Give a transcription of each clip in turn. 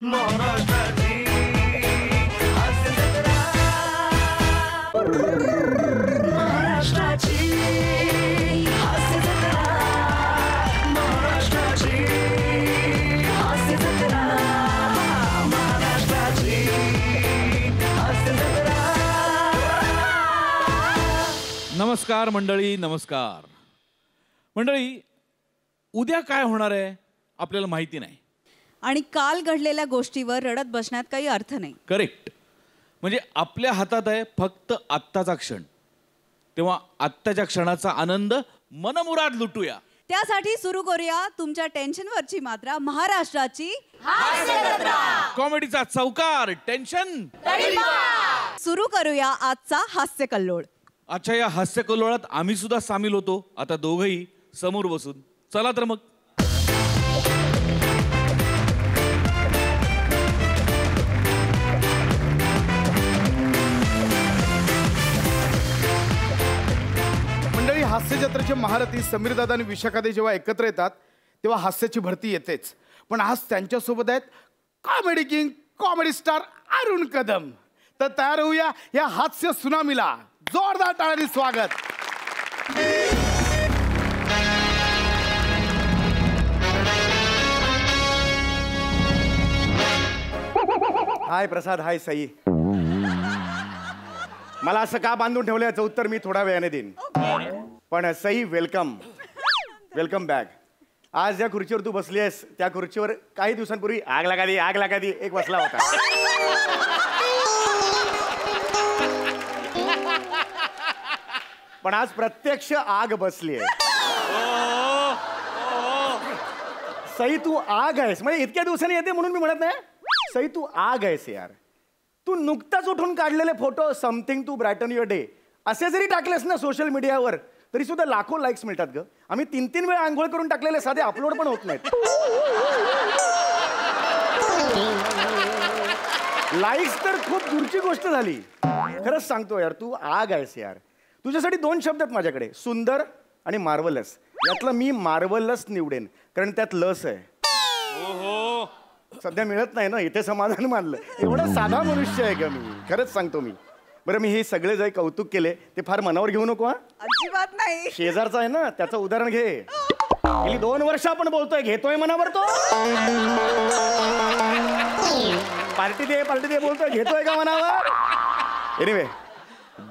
महाराष्ट्राची हास्य जत्रा, महाराष्ट्राची हास्य जत्रा, महाराष्ट्राची हास्य जत्रा, महाराष्ट्राची हास्य जत्रा. नमस्कार मंडळी, नमस्कार मंडळी. उद्या काय होणार आहे आपल्याला माहिती नाही आणि काल घडलेल्या गोष्टीवर रडत बसण्यात काही अर्थ नाही. करेक्ट. म्हणजे आपल्या हातात आहे फक्त आत्ताचा क्षण. तेव्हा आत्ताच्या क्षणाचा आनंद मनमुराद लुटूया. त्यासाठी सुरू करूया तुमच्या टेन्शनवरची मात्रा, महाराष्ट्राची कॉमेडीचा चौकार, टेन्शन. सुरू करूया आजचा हास्य कल्लोळ. अच्छा, या हास्य कल्लोळात आम्ही सुद्धा सामील होतो. आता दोघंही समोर बसून. चला तर मग. मंडळी, हास्य जत्रेचे महारथी समीरदादा आणि विशाखादे जेव्हा एकत्र येतात तेव्हा हास्याची भरती येतेच. पण आज त्यांच्यासोबत आहेत comedy king, comedy star Arun Kadam. तर तयार होऊया या हास्य सुनामीला. जोरदार टाळ्यांनी स्वागत. हाय प्रसाद, हाय सई. मला असं का बांधून ठेवलं याचं उत्तर मी थोड्या वेळाने देईन. पण सई, वेलकम, वेलकम बॅक. आज ज्या खुर्चीवर तू बसली आहेस त्या खुर्चीवर काही दिवसांपूर्वी आग लागा दी एक बसला होता. पण आज प्रत्यक्ष आग बसली आहे. सई, तू आग आहेस. म्हणजे इतक्या दिवसांनी येते म्हणून मी म्हणत नाही. सई, तू आग आहेस यार. तू नुकताच उठून काढलेले photo, something to brighten your day, असे जरी टाकलेस ना सोशल मीडियावर तरी सुद्धा लाखो लाईक्स मिळतात ग. आम्ही 3-3 वेळा आंघोळ करून टाकलेले साधे अपलोड पण होत नाहीत. लाईक्स तर खूप दूरची गोष्ट झाली. खरंच सांगतो यार, तू आग आहेस यार. तुझ्यासाठी 2 शब्द आहेत माझ्याकडे, सुंदर आणि मार्वलस. यातलं मी मार्वलस निवडेन, कारण त्यात लस आहे. सध्या मिळत नाही ना, इथे समाधान मानलं. एवढा साधा मनुष्य आहे का मी, खरंच सांगतो मी. बरं, मी हे सगळे जे कौतुक केले ते फार मनावर घेऊ नको. अजिबात नाही. शेजारचा आहे ना, त्याचं उदाहरण घे. गेली 2 वर्ष आपण बोलतोय, घेतोय मनावर तो. पार्टी दे बोलतोय, घेतोय का मनावर. Anyway,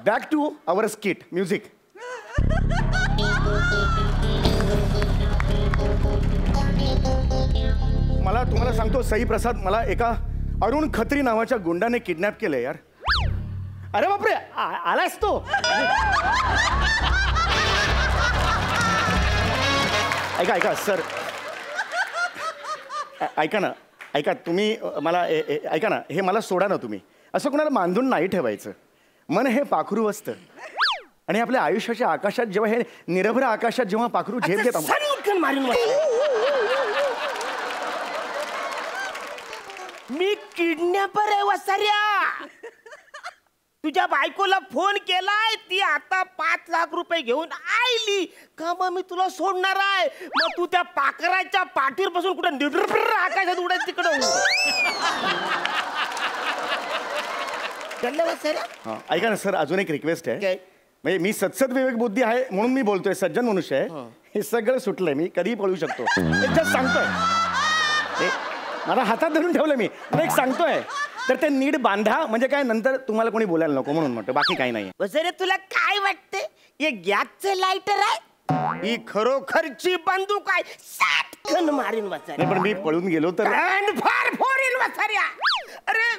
back to our skit. Music. मला तुम्हाला सांगतो सई प्रसाद, मला एका अरुण खत्री नावाच्या गुंडाने किडनॅप केलंय यार. अरे बापरे, आलास तो. ऐका सर, ऐका तुम्ही मला ऐका ना, हे मला सोडा ना तुम्ही. असं कोणाला बांधून नाही ठेवायचं. मन हे पाखरू असतं आणि आपल्या आयुष्याच्या आकाशात जेव्हा हे निरभ्र आकाशात जेव्हा पाखरू झेप घेत मी किडनॅपर आहे वसाऱ्या. तुझ्या बायकोला फोन केलाय, ती आता 5 लाख रुपये घेऊन आईली का. मग मी तुला सोडणार आहे. मग तू त्या पाखराच्या पाठीवर बसून कुठे निडर आकाशात उडायचं तिकडं. ऐका ना सर, अजून एक रिक्वेस्ट आहे. म्हणजे मी सत्सद विवेक बुद्धी आहे म्हणून मी बोलतोय, सज्जन मनुष्य आहे. हे सगळं सुटलंय, मी कधीही पळू शकतो. जस्ट सांगतोय, मला हातात धरून ठेवलं मी. एक सांगतोय तर ते नीट बांधा, म्हणजे काय नंतर तुम्हाला कोणी बोलायला नको म्हणून म्हणतो, बाकी काही नाही. वसरे, तुला काय वाटते हे गॅसचं लायटर आहे? ही खरोखरची बंदूक आहे. साटकन मारीन वसाऱ्या. पण मी पळून गेलो तर फार फोरील वसाऱ्या. अरे,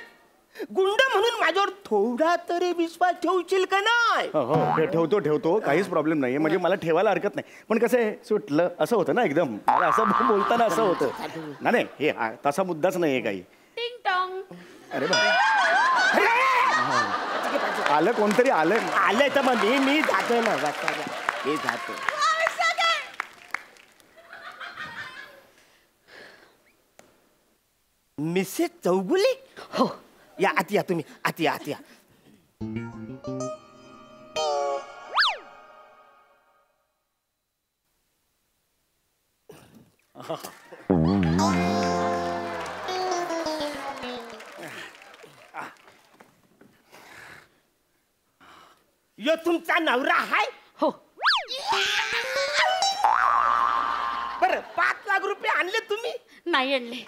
गुंड म्हणून माझ्यावर थोडा तरी विश्वास ठेवशील का नाही? हो, ठेवतो. काहीच प्रॉब्लेम नाही. म्हणजे मला ठेवायला हरकत नाही. पण कसं आहे, सुटलं असं होतं ना एकदम. असं बोलताना असं होतं. नाही, हे तसा मुद्दाच नाही आहे काही. टिंग टॉंग. अरे बा, आलं कोणतरी आलंय तर मग मी जातोय ना वसाऱ्या, मी जातो. मिसेस चौगुले, हो या, आत या तुम्ही, आत या. यो तुमचा नवरा हाय हो. बरं 5 लाख रुपये आणले तुम्ही नाही आणले.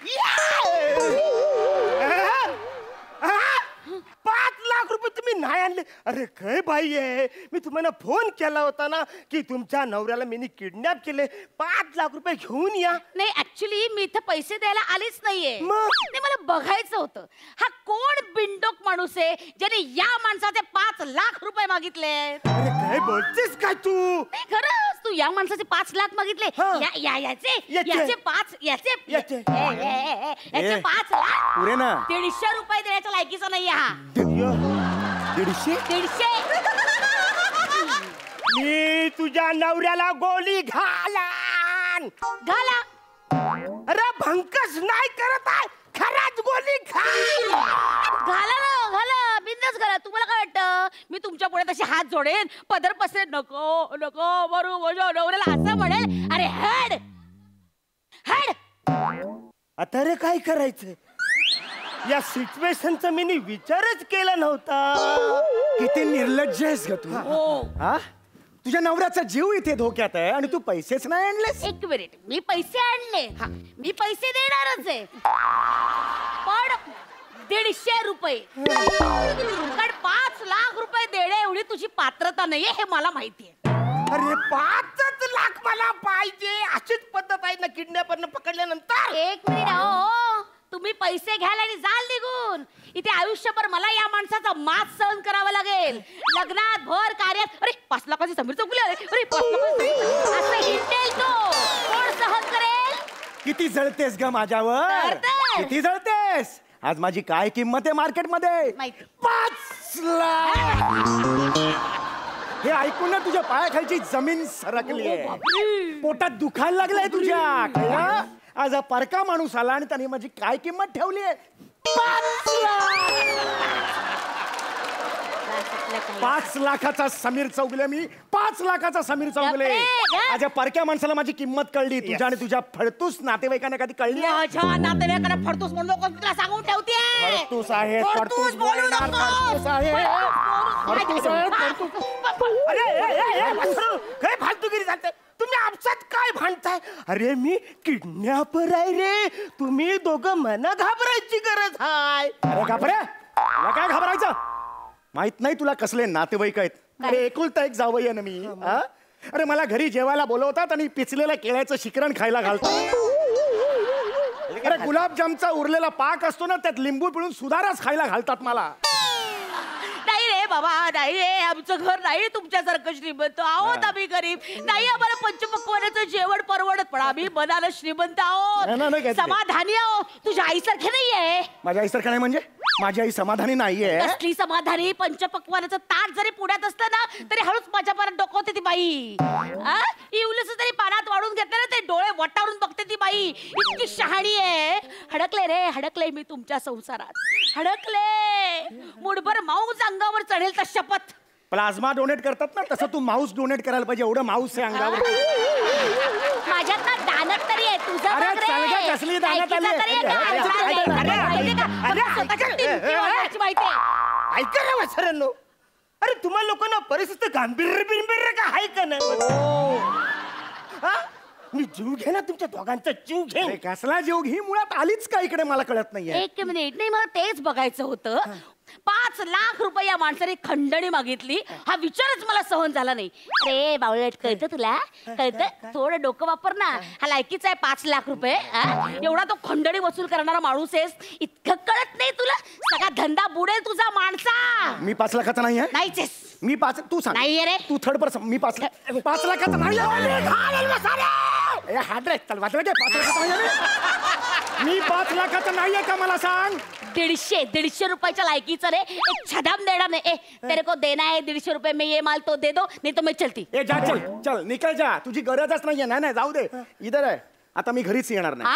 5 लाख रुपये तुम्ही नाही आणले. अरे काय बाई आहे, मी तुम्हाला फोन केला होता ना की तुमच्या नवऱ्याला मी किडनॅप केले, 5 लाख रुपये घेऊन या. नाही ऍक्च्युली मी इथं पैसे द्यायला आलीच नाहीये. मग? नाही मला बघायचं होतं हा कोण बिंडोक माणूस आहे ज्याने या माणसाचे 5 लाख रुपये मागितले. अरे काय बोलतेस काय तू? नाही खरंच तू या माणसाचे 5 लाख मागितले. हा. याचे याचे. याचे 5 याचे याचे. याचे 5 लाख पुरे ना 150 रुपये देण्याच्या लायकीचा नाही हा. 150? 150. मी तुझ्या नवऱ्याला गोळी घालान. घाला. अरे भंकस नाही करत आहे, खरंच गोळी घाल. घाला ना घाला बिंदास घाला. तुम्हाला काय वाटतं मी तुमच्या पुढे तसे हात जोडेन पदर पसरेन नको नको बरू माझ्या नवऱ्याला असं म्हणेल अरे हेड हेड. आता रे काय करायचं या सिच्युएशनचा मी विचारच केला नव्हता. किती निर्लज्ज आहेस ग तू. हा तुझ्या नवऱ्याचा जीव इथे धोक्यात आहे आणि तू पैसेच नाही आणलेस. एक मिनिट मी पैसे आणले मी पैसे देणारच आहे पण 150 रुपये. कारण 5 लाख रुपये देणे एवढी तुझी पात्रता नाहीये हे मला माहितीये. अरे 5 लाख मला पाहिजे. अशीच पद्धत आहे ना किडनॅपरनं पकडल्यानंतर. एक मिनिट हो तुम्ही पैसे घ्याल आणि जाल निघून. इथे आयुष्यभर मला या माणसाचा मास सहन करावा लागेल. लग्नात भर कार्यात अरे 5 लाखाची समीर चौगुले अरे 5 लाखाची असं हिंडेल तो कोण सहन करेल. किती जळतेस ग माझ्यावर. जळते. किती जळतेस. आज माझी काय किंमत आहे मार्केटमध्ये. माहिती. 5 लाख. हे ऐकून ना तुझ्या पायाखालची जमीन सरकली आहे. पोटात दुखायला लागलंय तुझ्या. कळलं? आज हा परका माणूस आला आणि त्याने माझी काय किंमत ठेवली आहे. 5 लाख. 5 लाखाचा समीर चौगुले मी. 5 लाखाचा समीर चौगुले. गप्रे, गप. आज या परक्या माणसाला माझी किंमत कळली. तुझ्या आणि तुझ्या फडतूस नातेवाईकांना कधी कळली आहे? माझ्या नातेवाईकांना फडतूस म्हणून नको तुला सांगून ठेवते. फडतूस आहे, फडतूस बोलू बोलणार, नको. फडतूस आहे. फडतूस आहे, फडतूस. अरे काय फालतूगिरी चालते. तुम्ही आपसात काय भांडताय. अरे मी किडनॅपर आहे रे. तुम्ही दोघं मला घाबरायची गरज आहे. अरे घाबरे तुला काय घाबरायचं. माहित नाही तुला कसले नातेवाईक आहेत. अरे एकुलता एक जावई आहे ना मी. हा? अरे मला घरी जेवायला बोलवतात आणि पिचलेल्या केळ्याचं शिकरण खायला घालतात. अरे गुलाबजामचा उरलेला पाक असतो ना त्यात लिंबू पिळून सुधाराच खायला घालतात मला. नाही रे बाबा नाही रे आमचं घर नाही तुमच्यासारखं श्रीमंत आहोत आम्ही गरीब नाही आम्हाला पंचपक्वानाचं जेवण परवडत पण आम्ही मनाला श्रीमंत नाही, नाही, आहोत घेतले. समाधानी आहोत तुझ्या आईसारखे नाहीये. माझ्या आईसारखं नाही म्हणजे माझी आई समाधानी नाहीये. कसली समाधानी पंचपक्वानाचं ताट जरी पुण्यात असतं ना तरी हळूच माझ्या पारात डोकवते ती बाई. इवलस तरी पानात वाढून घेतलं ना ते डोळे वटारून बघते ती बाई. इतकी शहाणी आहे. हडकले रे हडकले मी तुमच्या संसारात हडकले. मुठभर माऊस अंगावर चढेल तर शपथ. प्लाझ्मा डोनेट करतात ना तसं तू माऊस डोनेट करायला पाहिजे. एवढं माऊस आहे अंगावर. माझ्यात ना दानत तरी आहे तुझं अरे, बघ रे. चल गं, कसली दानत आली आहे? ऐकीचं तरी आहे का? अरे, अरे, माहिती आहे अरे, का? अरे, मला स्वतःच्या टिमकी वाजवायची माहिती आहे. ऐका रे वसरांनो. अरे तुम्हाला लोकांना परिस्थिती गांभीर्य बिंबीर्य का आहे का नाही. हा? मी जीव घे ना तुमच्या दोघांचा जीव घे. अरे, कसला जीव घी मुळात आलीच का इकडे मला कळत नाहीये. एक मिनिट नाही मला तेच बघायचं होतं. 5 लाख रुपये या माणसाने खंडणी मागितली हा विचारच मला सहन झाला नाही. अरे बावळट कळतं तुला कळतं थोडं डोकं वापर ना. हा लायकीचा आहे 5 लाख रुपये. एवढा तो खंडणी वसूल करणारा माणूस आहेस इतकं कळत नाही तुला. सगळा धंदा बुडेल तुझा माणसा. मी 5 लाखाचा नाही आहे. नाहीच आहेस. मी 5 तू सांग. नाहीये रे. तू थर्ड पर्सन. मी 5 लाखाचा नाही आहे. हात रे चल वाचलं 5 लाखाचा नाही आहे. मी 5 लाखाचा नाहीये का मला सांग. 150 रुपयाच्या लायकीचं रे एक छदाम देना नहीं. तेरे को देना है 150 रुपए में ये माल तो दे दो नहीं तो मैं चलती. ए जा चल चल निकल जा. तुझी गरजच नाहीये. नाही नाही जाऊ दे. इधर आहे. आता मी घरीच येणार नाही.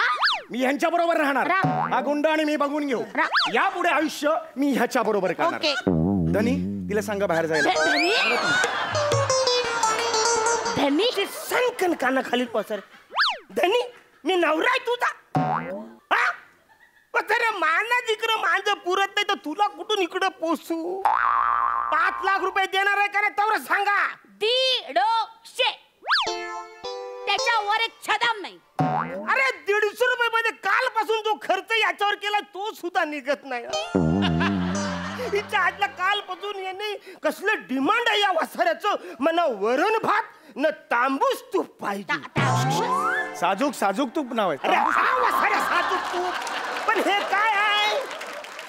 मी ह्यांच्या बरोबर राहणार. राह. हा गुंड आणि मी बघून घेऊ. राह. यापुढे आयुष्य मी ह्याच्या बरोबर करणार. ओके. धनी तिला सांगा बाहेर जायला. धनी धनी सनकन काना खाली पसर. धनी मी नवरा आहे तुझा. हा? पण मान जिकडं माझं पुरत नाही तर तुला कुठून इकडं पोचू. 5 लाख रुपये देणार आहे का नाही तेवढं सांगा. 150. त्याच्यावर एक छदाम नाही. अरे 150 रुपये मध्ये कालपासून जो खर्च याच्यावर केला तो सुद्धा निघत नाही. हिच्या आजला कालपासून याने कसलं डिमांड आहे या वासाऱ्याचं. मला वरण भात न तांबूस तूप पाहिजे. साजूक साजूक तूप नाव अरे आहे. हा वासाऱ्या साजूक तूप. पण हे काय आहे,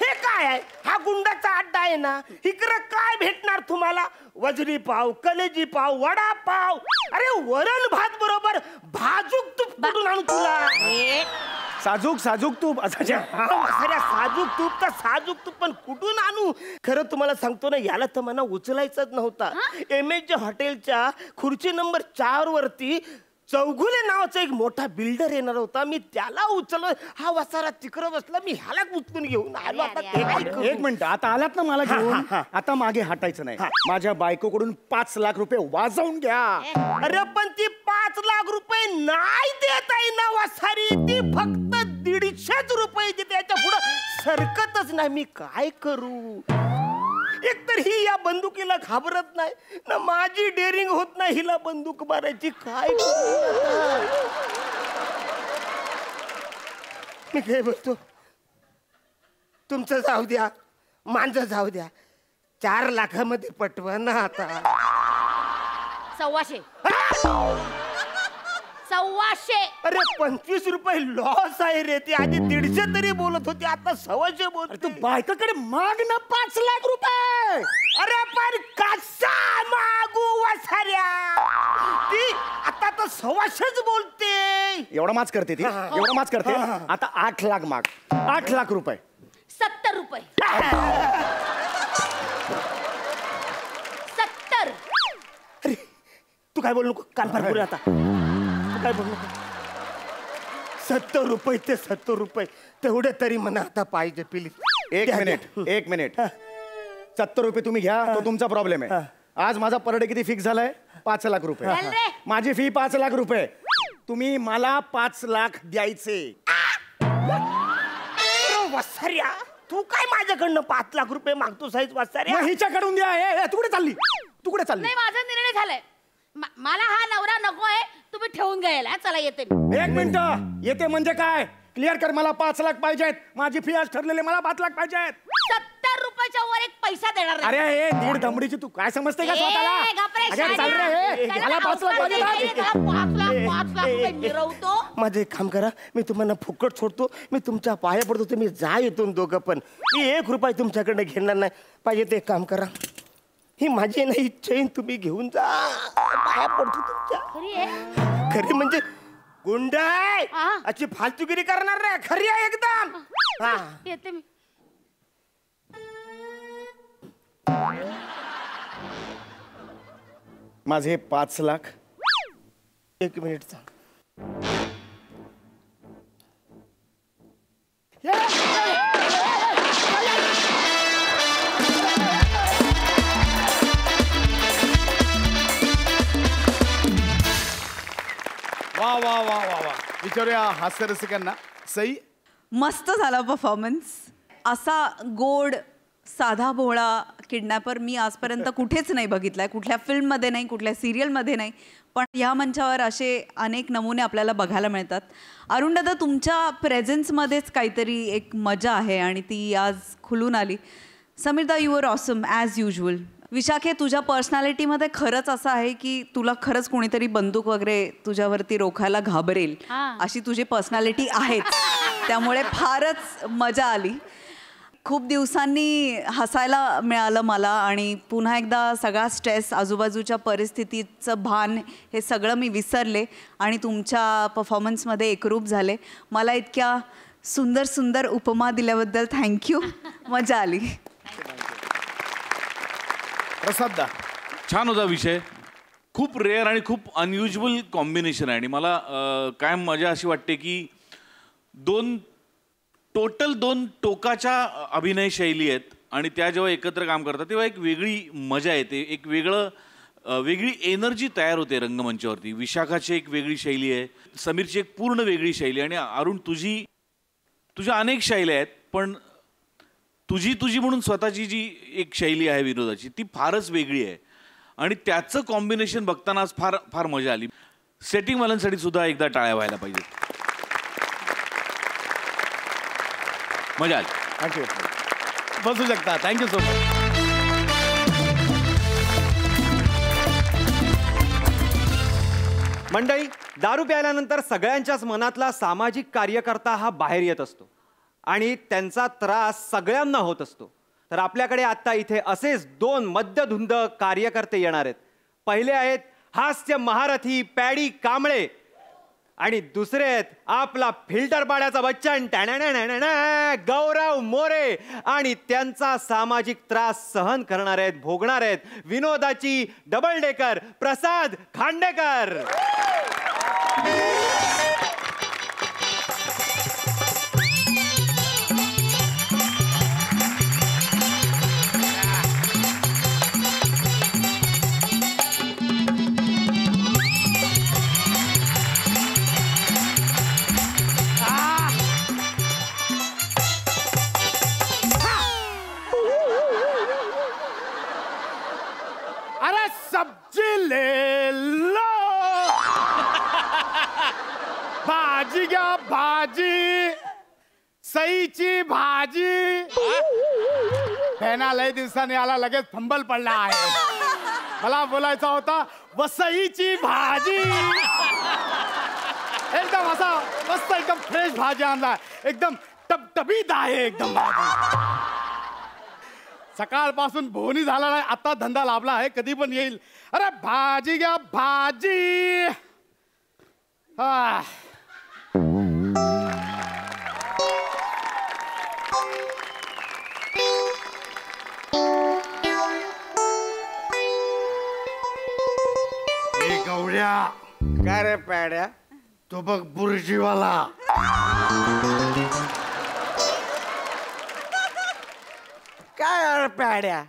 हे काय आहे. हा गुंडाचा अड्डा आहे ना. इकडं काय भेटणार तुम्हाला. वजरी पाव, कलेजी पाव, वडा पाव. अरे वरण भात बरोबर भाजूक तूप कुठून आणू तुला. साजूक साजूक तूप असं साजूक तूप तर साजूक तूप पण कुठून आणू. खरं तुम्हाला सांगतो ना, याला तर मला उचलायचंच नव्हता. MH हॉटेलच्या खुर्ची नंबर 4 वरती चौगुले नावाचा एक मोठा बिल्डर येणार होता. मी त्याला उचललं. हा वसारा तिकडं बसला. मी ह्याला उचलून घेऊन आलो. आता ते काय करू? एक मिनिट, आता आलात ना मला घेऊन. आता मागे हटायचं नाही. माझ्या बायकोकडून 5 लाख रुपये वाजवून घ्या. अरे पण ती 5 लाख रुपये नाही देत आहे ना वासारी. ती फक्त 150 रुपये देते. त्याच्या पुढं सरकतच नाही. मी काय करू. एक तर ही या बंदुकीला घाबरत नाही ना. माझी डेअरिंग होत नाही हिला बंदूक मारायची. काय करू. मी काय बोलतो, तुमचं जाऊ द्या, माझं जाऊ द्या. 4 लाखामध्ये पटवा ना आता. 125. 125. अरे 25 रुपये लॉस आहे रे. ती आधी 150 तरी बोलत होती, आता 125 बोलत. तू बायकोकडे माग ना 5 लाख रुपये. अरे पण कसा मागू वसाऱ्या. ती आता तर 125 बोलते. एवढा माच करते ती, एवढा माच करते. आता 8 लाख माग. 8 लाख रुपये. 70 रुपये. 70. अरे तू काय बोलू नको. कानफार पुरे आता. तू काय बोलू नको. 70 रुपये ते 70 रुपये तेवढे तरी म्हणा आता पाहिजे प्लीज. एक मिनिट. 70 रुपये तुम्ही घ्या, तो तुमचा प्रॉब्लेम आहे. आज माझा पर डे किती फिक्स झालाय? 5 लाख रुपये. चल रे. माझी फी 5 लाख रुपये. तुम्ही मला 5 लाख द्यायचे. वसाऱ्या तू काय माझ्याकडनं 5 लाख रुपये मागतो साईज वसाऱ्या. मग हिच्याकडून द्या. तू कुठे चालली? तू कुठे चालली? नाही, माझा निर्णय झालाय. मला हा नवरा नको आहे. तुम्ही ठेवून घ्यायला. चला येते मी. 1 मिनिट. येते म्हणजे काय? क्लिअर कर. मला 5 लाख पाहिजेत. माझी फी आज ठरलेली. मला 5 लाख पाहिजेत. 70 रुपयाच्या वर एक पैसा देणार नाही. अरे हे दीड दमडीची तू काय समजते का स्वतःला? ए, गप्प रे, अगं, चाल रे, हे. शाळा. मला 5 लाख त्याला पाहिजे. त्याला 5 लाख रुपये मिरवतो. माझं एक काम करा, मी तुम्हाला फुकट सोडतो. मी तुमच्या पाया पडतो. तुम्ही जा इथून दोघं पण. मी 1 रुपया तुमच्याकडनं घेणार नाही. पाहिजे ते काम करा. ही माझी नाही चैन तुम्ही घेऊन जा. पाया पडतो तुमच्या. खरी आहे? खरी म्हणजे गुंडाय हा. अशी फालतुगिरी करणार नाही. खरी आहे एकदम. हा येते मी. माझे 5 लाख. 1 मिनिट. वा वा वा वा वा. विचारूया हास्यरसिकांना. सई, मस्त झाला परफॉर्मन्स. असा गोड साधा भोळा किडनॅपर मी आजपर्यंत कुठेच नाही बघितलाय. कुठल्या फिल्ममध्ये नाही, कुठल्या सिरियलमध्ये नाही. पण ह्या मंचावर असे अनेक नमुने आपल्याला बघायला मिळतात. अरुण दादा, तुमच्या प्रेझेन्समध्येच काहीतरी एक मजा आहे आणि ती आज खुलून आली. समीरदा, you are awesome as usual. विशाखे, तुझ्या पर्सनॅलिटीमध्ये खरंच असं आहे की तुला खरंच कोणीतरी बंदूक वगैरे तुझ्यावरती रोखायला घाबरेल अशी तुझी पर्सनॅलिटी आहे. त्यामुळे फारच मजा आली. खूप दिवसांनी हसायला मिळालं मला आणि पुन्हा एकदा सगळा स्ट्रेस, आजूबाजूच्या परिस्थितीचं भान हे सगळं मी विसरले आणि तुमच्या परफॉर्मन्समध्ये एकरूप झाले. मला इतक्या सुंदर सुंदर उपमा दिल्याबद्दल थँक्यू. मजा आली. प्रसाद दा, छान होता विषय. खूप रेअर आणि खूप अनयुज्युअल कॉम्बिनेशन आहे आणि मला काय मजा अशी वाटते की दोन टोकाच्या अभिनय शैली आहेत आणि त्या जेव्हा एकत्र काम करतात तेव्हा एक वेगळी मजा येते. एक वेगळी एनर्जी तयार होते रंगमंचावरती. विशाखाची एक वेगळी शैली आहे, समीरची एक पूर्ण वेगळी शैली आणि अरुण तुझ्या अनेक शैल्या आहेत पण तुझी तुझी म्हणून स्वतःची जी एक शैली आहे विनोदाची ती फारच वेगळी आहे आणि त्याचं कॉम्बिनेशन बघताना आज फार फार मजा आली. सेटिंगवाल्यांसाठी सुद्धा एकदा टाळ्या व्हायला पाहिजे. मजा आली. थँक्यू. बसू शकता. Thank you so much. मंडळी, दारू प्यायल्यानंतर सगळ्यांच्याच मनातला सामाजिक कार्यकर्ता हा बाहेर येत असतो आणि त्यांचा त्रास सगळ्यांना होत असतो. तर आपल्याकडे आता इथे असेच 2 मद्यधुंद कार्यकर्ते येणार आहेत. पहिले आहेत हास्य महारथी पॅडी कांबळे आणि दुसरे आहेत आपला फिल्टर पाड्याचा बच्चन गौरव मोरे आणि त्यांचा सामाजिक त्रास सहन करणार आहेत, भोगणार आहेत विनोदाची डबल डेकर प्रसाद खांडेकर. अरे सब्जी ले लो. भाजी घ्या भाजी. सईची भाजी. फेना लय दिवसांनी आला, लगेच फंबल पडला आहे. मला बोलायचा होता वसईची भाजी. एकदम असा मस्त एकदम फ्रेश भाजी आणला, एकदम टबटबीत आहे एकदम भाजी. सकाळपासून बोनी झाला नाही, आता धंदा लाभला आहे, कधी पण येईल. अरे भाजी घ्या भाजी. गौड्या. काय रे पॅड्या? तो बघ बुर्जीवाला. काय यार पॅड्या?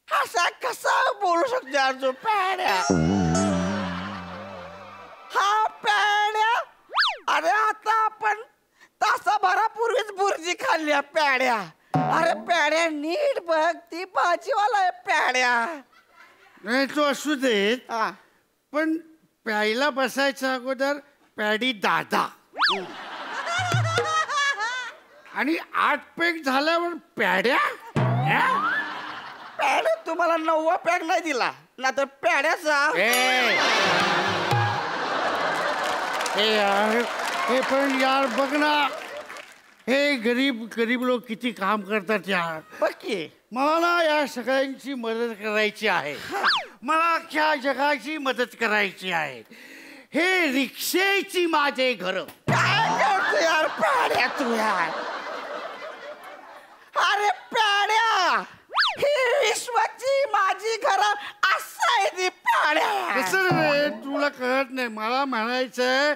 असा कसा बोलू शकतो यार जो पॅड्या? हा पॅड्या? अरे आता आपण तासाभरापूर्वीच बुर्जी खाल्ली आहे पॅड्या. अरे पॅड्या नीट बघ, ती भाजीवाला आहे पॅड्या. नाही तो असू देत, हा. पण प्यायला बसायच्या अगोदर पॅडी दादा आणि 8 पॅक झाल्यावर प्याड्या. पॅड्या तुम्हाला 9वा पॅक नाही दिला ना, तर पॅड्याचा. हे यार, हे पण यार बघ ना, हे गरीब गरीब लोक किती काम करतात यार. बघ की. मला ना या सगळ्यांची मदत करायची आहे. मला अख्ख्या जगाची मदत करायची आहे. हे रिक्षेची माझे घर. काय करतो यार पॅड्या तू यार? अरे पॅड्या, ही विश्वाची माझी घर असं आहे ती पॅड्या. कसं रे, तुला कळत नाही. मला म्हणायचंय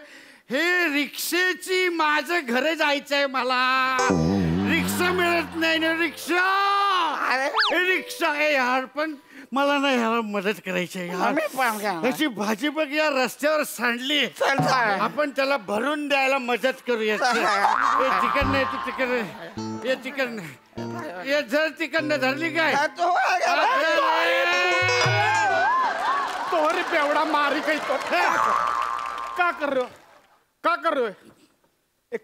हे रिक्षेची माझं घर जायचंय. मला रिक्षा मिळत नाही ना, रिक्षा. अरे रिक्षा आहे यार, पण मला ना ह्याला मदत करायची आहे यार. आम्ही पण करणार. याची भाजी बघ या रस्त्यावर सांडली. चल चल. आपण त्याला भरून द्यायला मदत करूया. हे चिकन नाही, तू चिकन. हे चिकन ये जर चिकन धरली काय. तोहरी बेवड़ा मारी कहीं तो क्या कर रहे हो? क्या कर रहे हो?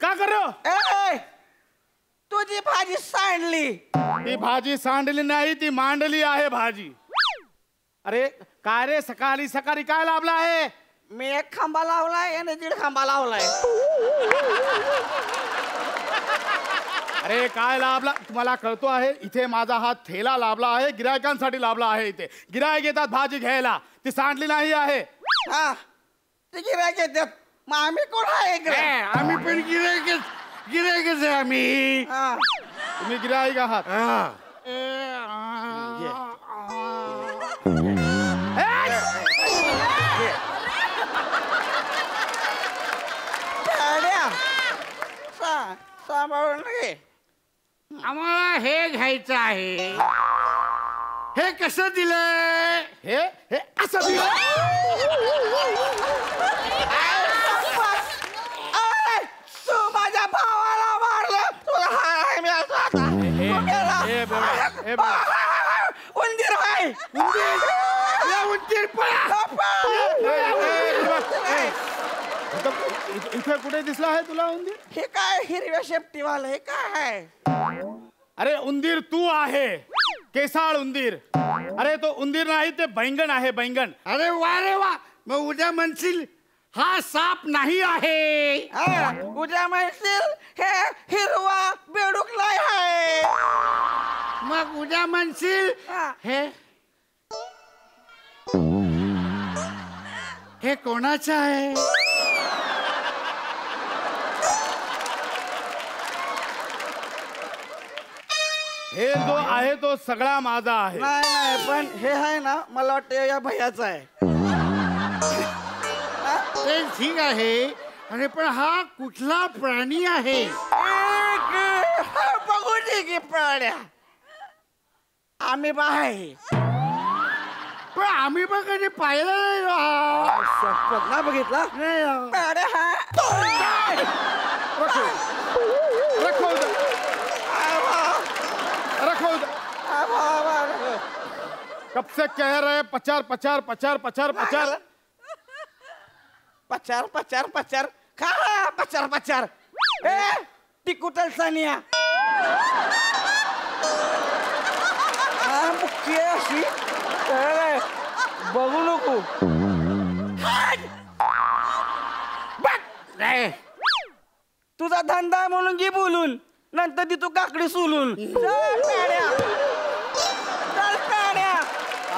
क्या कर रहे हो? तुझी भाजी सांडली. ही भाजी सांडली नाही, ती मांडली आहे भाजी. अरे काय रे, सकाळी सकाळी काय लाभला आहे? मी 1 खांबा लावलाय आणि 1.5 खांबा लावलाय. अरे काय लाभला तुम्हाला कळतो आहे? इथे माझा हा थैला लाभला आहे, गिरायकांसाठी लाभला आहे. इथे गिरायक येतात भाजी घ्यायला, ती सांडली नाही आहे. हा, ते गिरायक येतात. मग आम्ही कोण आहे इकडे? आम्ही पण गिरायकच आहे आम्ही. हा. तुम्ही गिरायक आहात. पॅड्या, सांभाळून घे. आम्हाला हे घ्यायचं आहे. हे कसं दिलंय? हे हे असं दिलं. तू माझ्या भावाला मारलं. तुला हाय मी असं आता. उंदीर आहे उंदीर इथे कुठे दिसला आहे तुला उंदीर? हे काय हिरव्या शेपटीवाल हे काय अरे उंदीर तू आहे, केसाळ उंदीर. अरे तो उंदीर नाही, ते बैंगन आहे, बैंगन. अरे वा रे वा, मग उद्या म्हणशील हा साप नाही आहे. उद्या म्हणशील हे हिरवा बेडूकलाय आहे. मग उद्या म्हणशील हे कोणाचं आहे? हे जो आहे तो सगळा माझा आहे. नाही पण हे आहे ना, मला वाटतं या भैयाचा आहे. ते ठीक आहे. अरे पण हा कुठला प्राणी आहे? बघू दे की प्राण्या, आम्ही आहे. पण आम्ही पण कधी पाहिलं नाही हा. ना बघितला नाही. प्राण्या हा रखो उधर. रखो उधर. कब से कह रहे पचार पचार पचार पचार पचार. पचार पचार पचार खा पचार पचार. ती कुठल सानिया मुख्य अशी बघू नको. तुझा धंदा म्हणून घे बोलून, नंतर ती तू काकडी सोलून. चल पेड्या, चल पेड्या.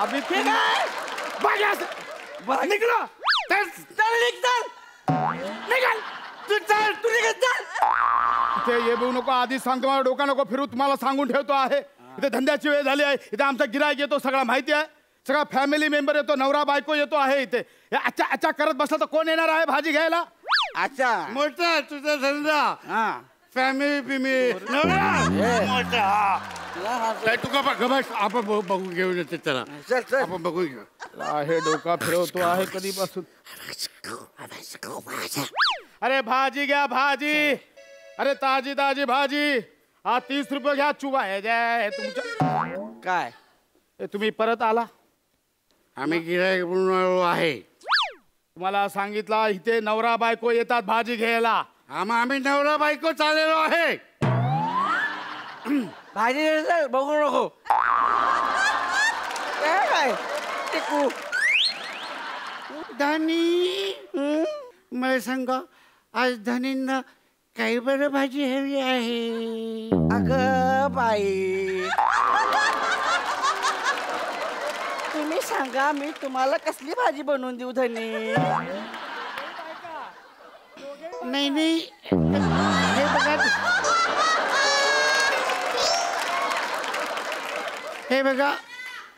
अभी ठीक आहे निकलो. चल निघ, चल निघाल. तू चल, तू निघत चल. इथे ये बघू नको, आधी सांगतो, मला डोका नको फिरू. तुम्हाला सांगून ठेवतो आहे, इथे धंद्याची वेळ झाली आहे. इथे आमचा गिरायक येतो, सगळा माहिती आहे. सगळा फॅमिली मेंबर येतो, नवरा बायको येतो आहे इथे. अच्छा अच्छा करत बसला तर कोण येणार आहे भाजी घ्यायला? अच्छा मोठा तुझा धंदा, हा फॅमिली पिमिली मोठा. तू गबास, आपण बघून घेऊन येते. चला चल चल. आपण बघून घेऊ. आहे डोका फिरवतो आहे कधीपासून. अरे भाजी घ्या भाजी. अरे ताजी ताजी भाजी. हा 30 रुपये घ्या. चुबा हे जय तुमच्या. काय हे तुम्ही परत आला. आम्ही गिरायक म्हणून आलो आहे. तुम्हाला सांगितलं इथे नवरा बायको येतात भाजी घ्यायला. आम्ही नवरा बायको चाललेलो आहे. भाजी चल, बघू नको. काय टिकू धनी मला सांगा, आज धनींना काही बरं भाजी हवी आहे. अगं बाई, तुम्ही सांगा, मी तुम्हाला कसली भाजी बनवून देऊ धनी? नाही नाही, हे बघा, हे बघा,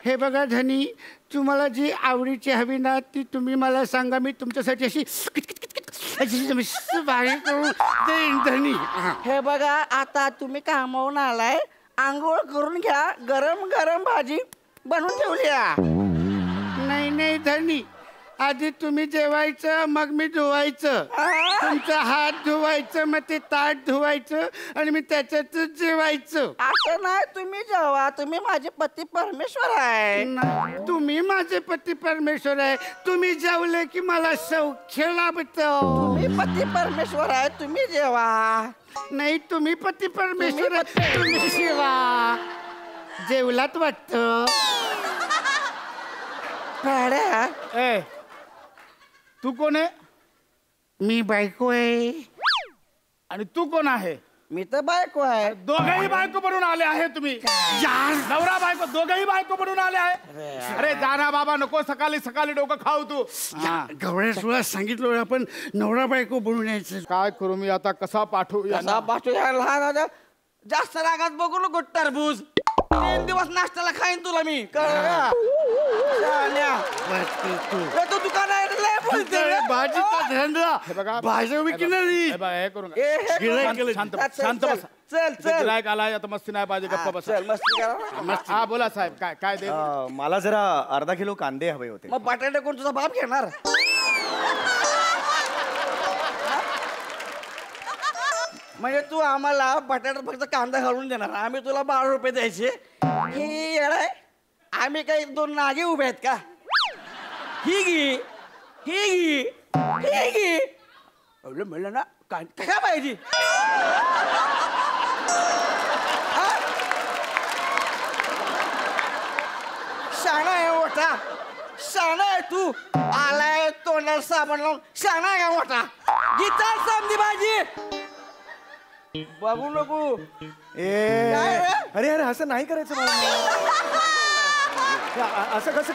हे बघा धनी, तुम्हाला जी आवडीची हवी ना ती तुम्ही मला सांगा. मी तुमच्यासाठी अशी बारीक करून देईन धनी. हे बघा, आता तुम्ही कामावून आलाय, आंघोळ करून घ्या. गरम गरम भाजी बनवून ठेवल्या. नाही नाही धनी, आधी तुम्ही जेवायचं, मग मी धुवायचं. तुमचा हात धुवायचं, मग ते ताट धुवायचं, आणि मी त्याच्यातच जेवायचं. असं नाही, तुम्ही जेवा. तुम्ही माझे पती परमेश्वर आहे. नाही, तुम्ही माझे पती परमेश्वर आहे. तुम्ही जेवले की मला सौख्य लाभतं. तुम्ही पती परमेश्वर आहे, तुम्ही जेवा. नाही, तुम्ही पती परमेश्वर आहे, तुम्ही जेवा. जेवलात वाटतं. भाड्या, ए तू कोण आहे? मी बायको आहे. आणि तू कोण आहे? मी तर बायको आहे. दोघेही बायको बनून आले आहे तुम्ही. नवरा बायको दोघेही बायको बनून आले आहे. अरे जाना बाबा, नको सकाळी सकाळी डोकं खाऊ तू. गवळ्या सांगितलं आपण नवरा बायको बनून यायचं. काय करू मी आता, कसा पाठवू यांना? पाठवू या लहान आता. जास्त रागात बघू नको टरबूज. 3 दिवस नाश्त्याला खाईन तुला मी. कळलं का? शान्या. ए, तू दुकानात लय बोलते रे. भाजीचा धंदा, हे बघा, भाज्या विकणारी. हे बघा, हे करू नका. ए, हे गिऱ्हाईक करू. केलं. शांत चल, बस, शांत चल, बस. चल चल गिरायक आलाय, आता मस्ती नाही पाहिजे, गप्पा बस. चल, मस्ती करा. हा बोला साहेब, काय काय दे? मला जरा अर्धा किलो कांदे हवे होते. मग बटाटे कोण तुझा बाप घेणार? म्हणजे तू आम्हाला बटाट्यात फक्त कांदा घालून देणार, आम्ही तुला 12 रुपये द्यायचे. ही येडाय, आम्ही काही 2 नागे उभे आहेत का? ही घे, ही घे. म्हणलं ना काय पाहिजे? शाणा आहे मोठा, शाणा आहे तू. आलाय तोंडाला साबण लावून, शाणा आहे का मोठा? गीता समधी भाजी बघू नको. अरे अरे असं नाही करायचं मला. असं कसं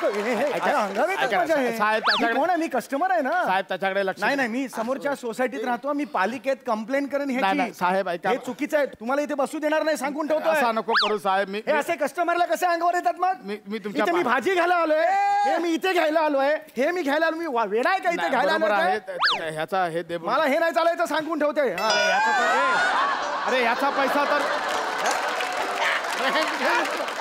साहेब कोण आहे? मी कस्टमर आहे ना साहेब त्याच्याकडे लक्ष नाही नाही मी समोरच्या सोसायटीत राहतो. मी पालिकेत कंप्लेंट करेन. नाही, साहेब, ऐका. हे चुकीचं आहे. तुम्हाला इथे बसू देणार नाही सांगून ठेवतो. असा नको करू साहेब. मी हे असे कस्टमरला कसे अंगावर येतात मग? मी तुमच्या इथे मी भाजी घ्यायला आलोय. हे मी इथे घ्यायला आलोय. हे मी घ्यायला आलो. मी वेडा आहे का इथे घ्यायला आलोय? ह्याचा हे दे. मला हे नाही चालायचं सांगून ठेवते. अरे याचा पैसा तर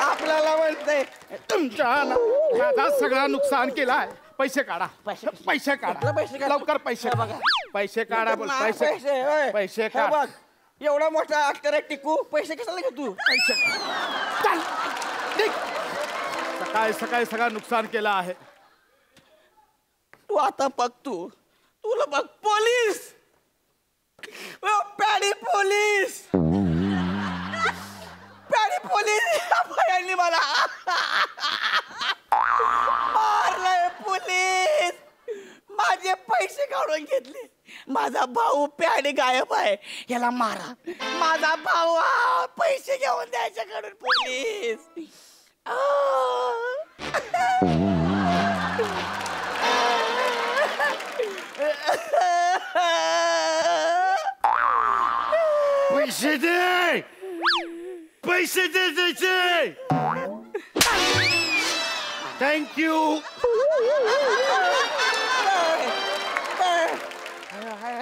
आपल्याला म्हणतंय तुमच्या माझा सगळा नुकसान केलाय. पैसे काढा, पैसे काढा, लवकर पैसे बघा. पैसे काढा, बोल पैसे. पैसे काढ. बघ एवढा मोठा अक्षर टिकू, पैसे कशाला घे तू? पैसे सकाळी सकाळी सगळं नुकसान केलं आहे. तू आता बघ, तुला बघ पोलीस, पॅडी पोलीस, पॅडी पोलीस भयांनी मला मारलंय. पोलीस माझे पैसे काढून घेतले. माझा भाऊ पॅडी गायब आहे, याला मारा. माझा भाऊ पैसे घेऊन द्यायच्याकडून पोलीस. पैसे दे, पैसे दे द्यायचे. थँक्यू.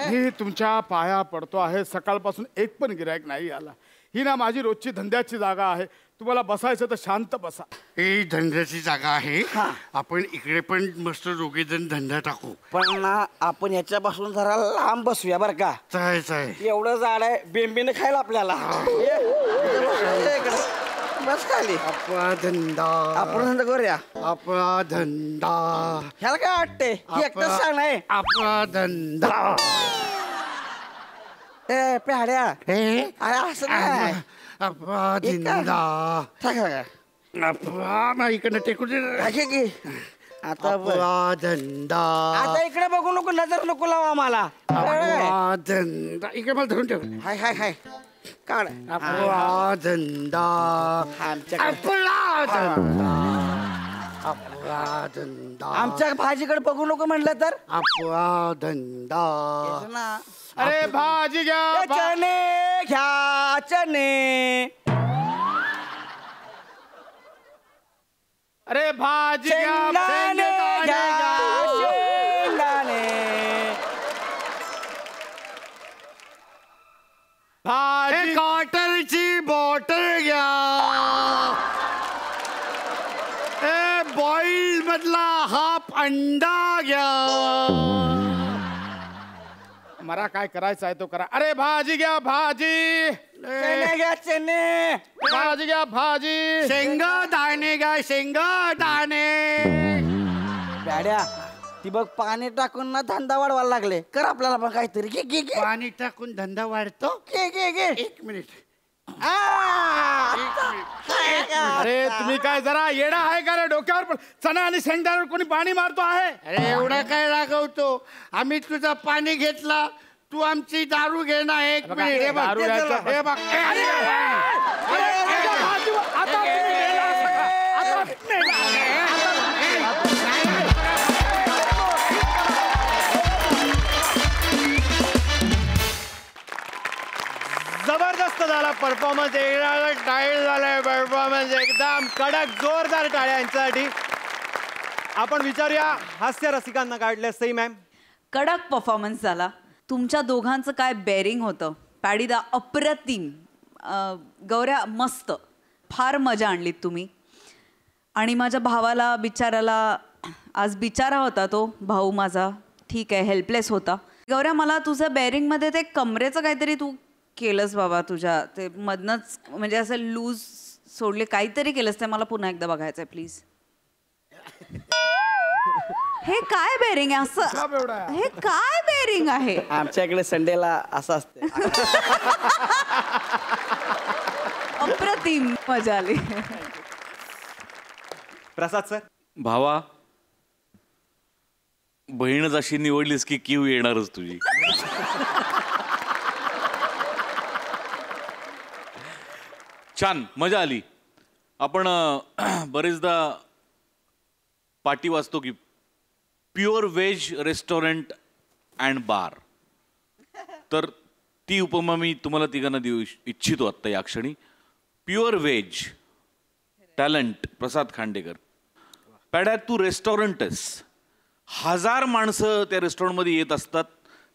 मी तुमच्या पाया पडतो आहे. सकाळपासून एक पण गिरायक नाही आला. ही ना माझी रोजची धंद्याची जागा आहे. तुम्हाला बसायचं तर शांत बसा. ही धंद्याची जागा आहे. आपण इकडे पण मस्त दोघे जण धंदा टाकू. पण ना आपण याच्यापासून जरा लांब बसूया बरं का? चालेल. एवढं झाड आहे, बेंबीने खायला आपल्याला. बस खाली. आपला धंदा, आपण धंदा करूया. आपला धंदा. ह्याला काय वाटते? एकटाच छान आहे. आपला धंदा. ए प्याड्या, अरे असं नाही. आपला धंदा. आपला इकडनं टेकू दे. आता आपला धंदा. आता इकडे बघू नको, नजर नको लावा आम्हाला. आपला धंदा. इकडे मला धरून ठेव. हाय हाय हाय काढ. आपला धंदा. आपला धंदा. आपला धंदा. आमच्या भाजीकडे बघू नको म्हणलं तर. आपला धंदा. अरे भाजी घ्या, चणे घ्या, चणे. अरे भाजी घ्या, शेंगदाणे घ्या, शेंगदाणे. भाजी क्वार्टरची बॉटल घ्या. बॉईल मधला हाफ अंडा घ्या. मला काय करायचं आहे तो करा. अरे भाजी घ्या, भाजी. चणे घ्या, चणे. भाजी घ्या, भाजी. शेंगदाणे घ्या, शेंगदाणे. बॅड्या ती बघ पाणी टाकून ना धंदा वाढवायला लागले. कर आपल्याला पण काहीतरी. घे घे घे. पाणी टाकून धंदा वाढतो. घे घे घे. 1 मिनिट. अरे तुम्ही काय जरा येडा आहे का रे? डोक्यावर पण चणा आणि शेंगदाण्यावर कोणी पाणी मारतो आहे? अरे एवढा काय रागवतो? आम्ही तुझा पाणी घेतला, तू आमची दारू घेणार. 1 मिनिट. हे बघ, दारू घ्यायचं. हे बघ. जबरदस्त झाला परफॉर्मन्स. येणारा टाईट झालाय परफॉर्मन्स. एकदम कडक जोरदार टाळ्या यांच्यासाठी. आपण विचारूया हास्य रसिकांना काढले. सई मॅम, कडक परफॉर्मन्स झाला. तुमच्या दोघांचं काय बेरिंग होतं. पॅडीदा अप्रतिम, गौऱ्या मस्त, फार मजा आणलीत तुम्ही. आणि माझ्या भावाला बिचाराला, आज बिचारा होता तो भाऊ माझा, ठीक आहे हेल्पलेस होता. गौऱ्या मला तुझं बेरिंगमध्ये ते कमरेचं काहीतरी तू केलंस बाबा तुझ्या ते मधनच म्हणजे असं लूज सोडले काहीतरी केलंस ते मला पुन्हा एकदा बघायचंय प्लीज. हे काय बेरिंग आहे असं हे काय बेरिंग आहे. आमच्याकडे संडेला असं असते. अप्रतिम मजा आली. प्रसाद सर. भावा बहीणच अशी निवडलीस की क्यू येणारच तुझी. छान मजा आली. आपण बरेचदा पाटी वाचतो की प्युअर व्हेज रेस्टॉरंट अँड बार. तर ती उपमा मी तुम्हाला तिघांना देऊ इच्छितो आत्ता या क्षणी. प्युअर व्हेज टॅलेंट प्रसाद खांडेकर. पॅड्या तू रेस्टॉरंट आहेस. 1000 माणसं त्या रेस्टॉरंटमध्ये येत असतात.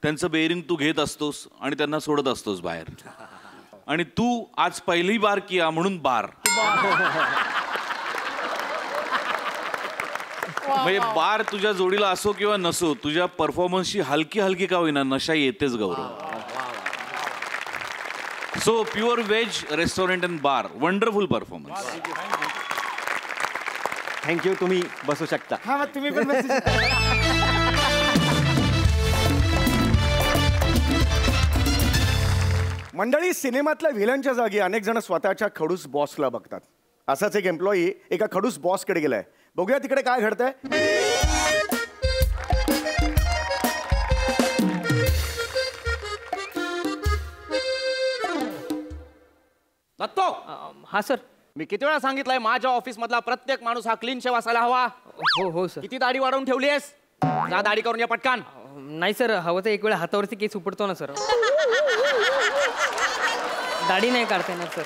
त्यांचं बेअरिंग तू घेत असतोस आणि त्यांना सोडत असतोस बाहेर. आणि तू आज पहिली बार किया म्हणून बार. म्हणजे बार तुझ्या जोडीला असो किंवा नसो तुझ्या परफॉर्मन्सची हलकी हलकी का होईना नशा येतेच Gaurav. So pure veg restaurant and bar wonderful performance. Thank you. तुम्ही बसू शकता. हा मग तुम्ही पण बसू शकता. मंडळी सिनेमातल्या व्हिलनच्या जागी अनेक जण स्वतःच्या खडूस बॉसला बघतात. असाच एक एम्प्लॉई एका खडूस बॉसकडे गेलाय. बघूया तिकडे काय घडतंय. दत्तो. हा सर. मी किती वेळा सांगितलंय माझ्या ऑफिस मधला प्रत्येक माणूस हा क्लीन शेव असायला हवा. हो सर. किती दाढी वाढवून ठेवली आहेस. जा दाढी करून या पटकान. नाही सर हवं तर एक वेळा हातावरती केस उपडतो ना सर. दाढी नाही काढता येणार सर.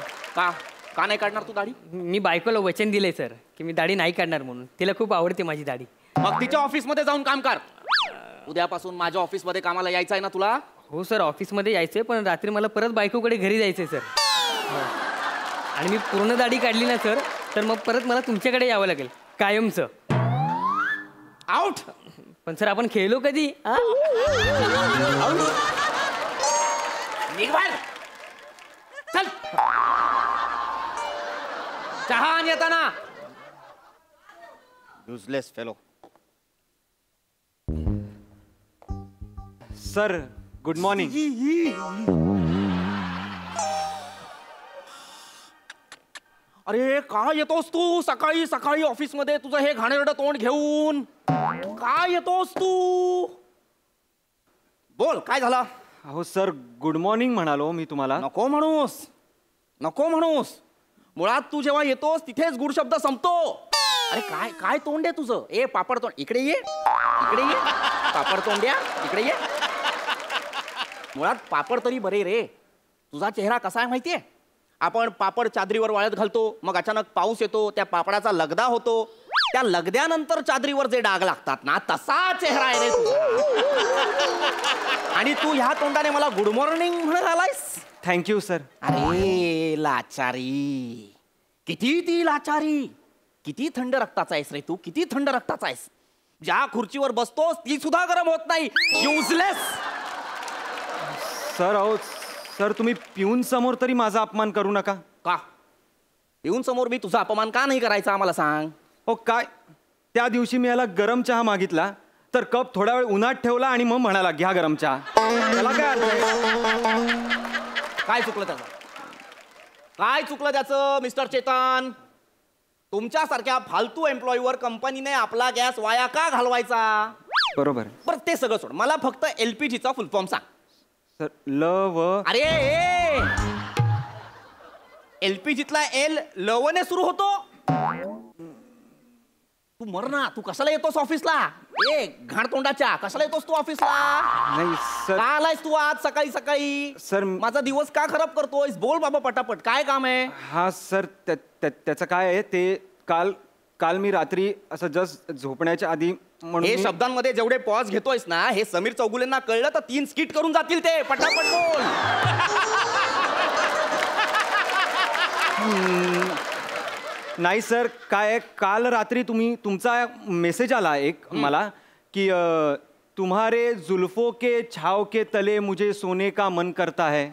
का नाही काढणार तू दाढी. मी बायकोला वचन दिलंय सर की मी दाढी नाही काढणार म्हणून. तिला खूप आवडते माझी दाढी. मग तिच्या ऑफिस मध्ये जाऊन काम कर. उद्यापासून माझ्या ऑफिस मध्ये कामाला यायचं आहे ना तुला. हो सर ऑफिसमध्ये यायचंय पण रात्री मला परत बायकोकडे घरी जायचंय सर. आणि मी पूर्ण दाढी काढली ना सर तर मग परत मला तुमच्याकडे यावं लागेल कायमचं. आउट. पण सर आपण खेळलो कधी. चल चहा आणि येताना. Useless fellow. Sir good morning. अरे काय येतोस तू सकाळी सकाळी ऑफिस मध्ये तुझं हे घाणेरडं तोंड घेऊन. काय येतोस तू. बोल काय झालं. अहो सर गुड मॉर्निंग म्हणालो मी तुम्हाला. नको म्हणूस. नको म्हणूस. मुळात तू जेव्हा येतोस तिथेच गुड शब्द संपतो. अरे काय काय तोंड आहे तुझं. ए पापड तोंड इकडे ये. इकडे ये. पापड तोंड्या इकडे ये. मुळात पापड तरी बरे रे. तुझा चेहरा कसा आहे माहितीये. आपण पापड चादरीवर वाळत घालतो मग अचानक पाऊस येतो त्या पापडाचा लगदा होतो. त्या लगद्यानंतर चादरीवर जे डाग लागतात ना तसा चेहरा आहे रे तुझा. आणि तू ह्या तोंडाने मला गुड मॉर्निंग म्हणत आलायस. Thank you sir. अरे लाचारी. किती ती लाचारी. किती थंड रक्ताचा आहेस रे तू. किती थंड रक्ताचा आहेस. ज्या खुर्चीवर बसतोस ती सुद्धा गरम होत नाही. युजलेस. सर अहो सर तुम्ही पिऊन समोर तरी माझा अपमान करू नका. का पिऊन समोर मी तुझा अपमान का नाही करायचा आम्हाला सांग. हो काय त्या दिवशी मी याला गरम चहा मागितला तर कप थोडा वेळ उन्हात ठेवला आणि मग म्हणाला घ्या गरम चहा. त्याला काय अर्थ आहे? काय चुकलं त्याचं. काय चुकलं त्याचं मिस्टर चेतन. तुमच्यासारख्या फालतू एम्प्लॉईवर कंपनीने आपला गॅस वाया का घालवायचा. बरोबर. बरं ते सगळं सोड. मला फक्त LPGचा फुल फॉर्म सांग. सर ल व. अरे LPGतला L लवने सुरू होतो. तू मर ना. तू कशाला येतोस ऑफिसला. ए घाण तोंडाच्या कशाला येतोस तू ऑफिसला. नाही सर. का आलायस तू आज सकाळी सकाळी. सर माझा दिवस का खराब करतोयस. बोल बाबा पटापट काय काम आहे. हा सर त्याचं काय आहे ते काल मी रात्री असं जस्ट झोपण्याच्या आधी म्हणून हे शब्दांमध्ये जेवढे पॉज घेतोयस ना हे समीर चौगुलेंना कळलं तर 3 स्किट करून जातील ते. पटापट बोल. नाही सर काय आहे, काल रात्री तुमचा मेसेज आला एक मला की तुम्हारे जुल्फों के छाव के तले मुझे सोने का मन करता है.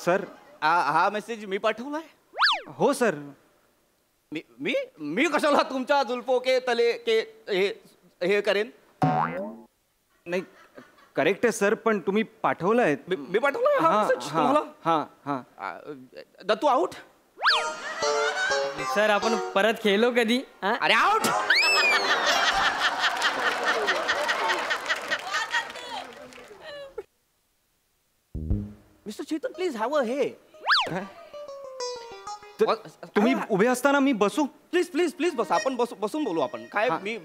सर हा मेसेज मी पाठवलाय. हो सर. मी मी मी कशाला तुमच्या जुल्फो के तले के हे करेन. नाही करेक्ट आहे सर, पण तुम्ही पाठवलंय. मी पाठवलाय हा message तुम्हाला. हां हां. दत्तू आउट. सर आपण परत खेळलो कधी? हा? अरे out. Mister Chetan please have a हे. तुम्ही उभे असताना मी बसू? प्लीज प्लीज प्लीज बस. आपण बसून बोलू आपण. काय मी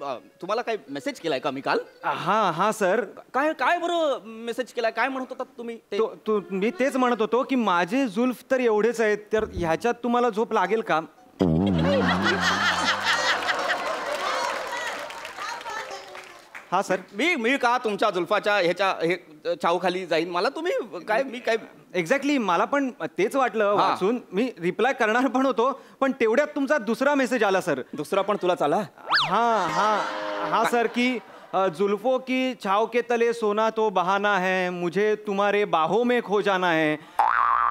तुम्हाला काय मेसेज केलाय का मी काल? हा सर. काय काय बरं मेसेज केलाय? काय म्हणत होता तुम्ही? मी तेच म्हणत होतो की माझे जुल्फ तर एवढेच आहेत, तर ह्याच्यात तुम्हाला झोप लागेल का? हा सर. मी का तुमच्या जुल्फाच्या ह्याच्या छाऊखाली जाईन? मला तुम्ही काय मी काय एक्झॅक्टली मला पण तेच वाटलं वाचून. मी रिप्लाय करणार पण होतो, पण तेवढ्यात तुमचा दुसरा मेसेज आला सर. दुसरा पण तुला आला? हा सर की जुल्फों की छाव के तले सोना तो बहाना है, मुझे तुम्हारे बाहों में खो जाना है.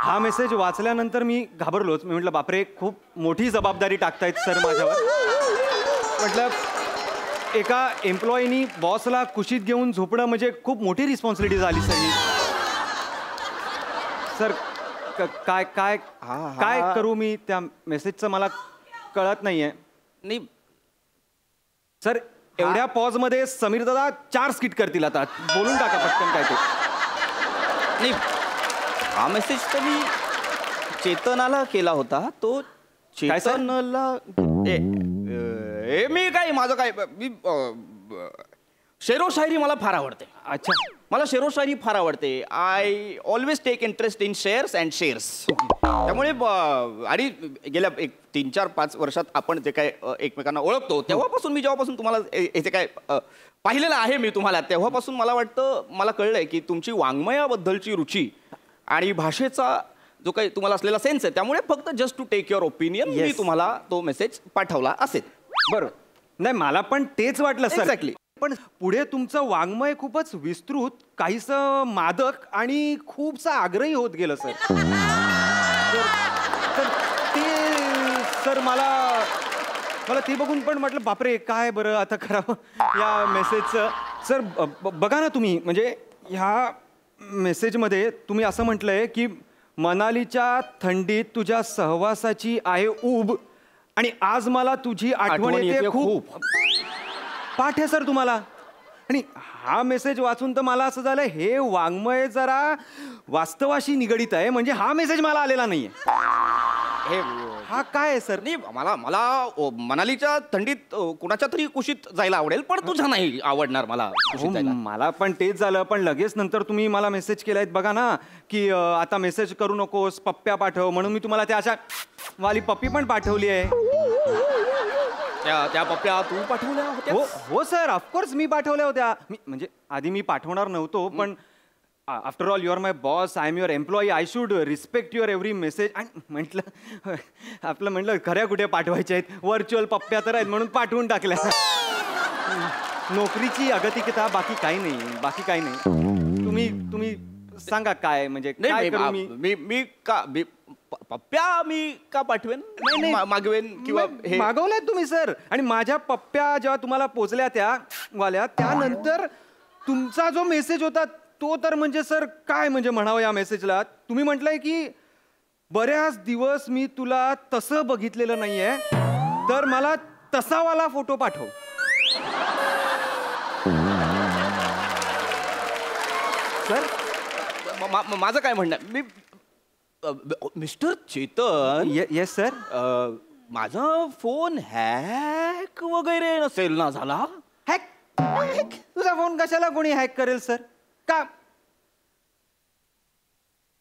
हा मेसेज वाचल्यानंतर मी घाबरलोच. मी म्हटलं बापरे, खूप मोठी जबाबदारी टाकतायत सर माझ्यावर. म्हटलं एका एम्प्लॉईनी बॉसला कुशीत घेऊन झोपणं म्हणजे खूप मोठी रिस्पॉन्सिबिलिटी झाली सर ही. सर काय काय काय करू मी? त्या मेसेजचं मला कळत नाहीये. नाही सर, एवढ्या पॉज मध्ये समीर दादा 4 स्किट करतील आता. बोलून टाका पटकन काय ते. नाही हा मेसेज तर मी चेतनाला केला होता. तो चेतनाला मी काय माझं काय मी शेरो शायरी मला फार आवडते. अच्छा. मला शेरो शायरी फार आवडते. I always take interest in shares and shares. त्यामुळे आणि गेल्या 3-4-5 वर्षात आपण जे काय एकमेकांना ओळखतो तेव्हापासून मी जेव्हापासून तुम्हाला याचे काय पाहिलेलं आहे मी तुम्हाला, तेव्हापासून मला वाटतं मला कळलंय की तुमची वाङ्मयाबद्दलची रुची आणि भाषेचा जो काही तुम्हाला असलेला सेन्स आहे, त्यामुळे फक्त just to take your opinion मी तुम्हाला तो मेसेज पाठवला असेल. बरोबर. नाही मला पण तेच वाटलं सर. एक्झॅक्टली. पण पुढे तुमचं वाङ्मय खूपच विस्तृत, काहीसं मादक आणि खूपसा आग्रही होत गेलं सर. तर ते सर मला ते बघून पण म्हटलं बापरे काय बरं आता करावं या मेसेजचं. सर बघा ना तुम्ही, म्हणजे ह्या मेसेजमध्ये तुम्ही असं म्हटलंय की मनालीच्या थंडीत तुझ्या सहवासाची आहे ऊब आणि आज मला तुझी आठवण येते खूप. पाठ आहे सर तुम्हाला. आणि हा मेसेज वाचून तर मला असं झालं हे वाङ्मय जरा वास्तवाशी निगडीत आहे. म्हणजे हा मेसेज मला आलेला नाहीये. हे हा काय आहे सर? नाही मला मनालीच्या थंडीत कुणाच्या तरी कुशीत जायला आवडेल, पण तुझा नाही आवडणार मला कुशीत जायला. मला पण तेच झालं. पण लगेच नंतर तुम्ही मला मेसेज केलायत बघा ना की आता मेसेज करू नकोस, पप्प्या पाठव, म्हणून मी तुम्हाला त्या अशा वाली पप्पी पण पाठवली आहे. त्या पप्प्या तू पाठवल्या होत्या? हो सर, ऑफकोर्स मी पाठवल्या होत्या. म्हणजे आधी मी पाठवणार नव्हतो, पण after all your my boss, I am your employee, I should respect your every message. आणि म्हटलं खऱ्या कुठे पाठवायच्या आहेत, व्हर्च्युअल पप्प्या तर आहेत म्हणून पाठवून टाकल्या. नोकरीची अगतिकता, बाकी काही नाही. तुम्ही सांगा काय म्हणजे काय करू मी का पप्प्या मी का पाठवेन? मागवेन किंवा हे मागवलंय तुम्ही सर. आणि माझ्या पप्प्या जेव्हा तुम्हाला पोचल्या त्या वाल्या, त्यानंतर तुमचा जो मेसेज होता तो तर म्हणजे सर काय म्हणजे म्हणावं या मेसेजला. तुम्ही म्हटलंय की बऱ्याच दिवस मी तुला तसं बघितलेलं नाहीये, तर मला तसावाला फोटो पाठव. सर माझं काय म्हणणं, मी मिस्टर चेतन. Yes sir. माझा फोन हॅक वगैरे नसेल ना झाला? हॅक? तुझा फोन कशाला कोणी हॅक करेल सर? का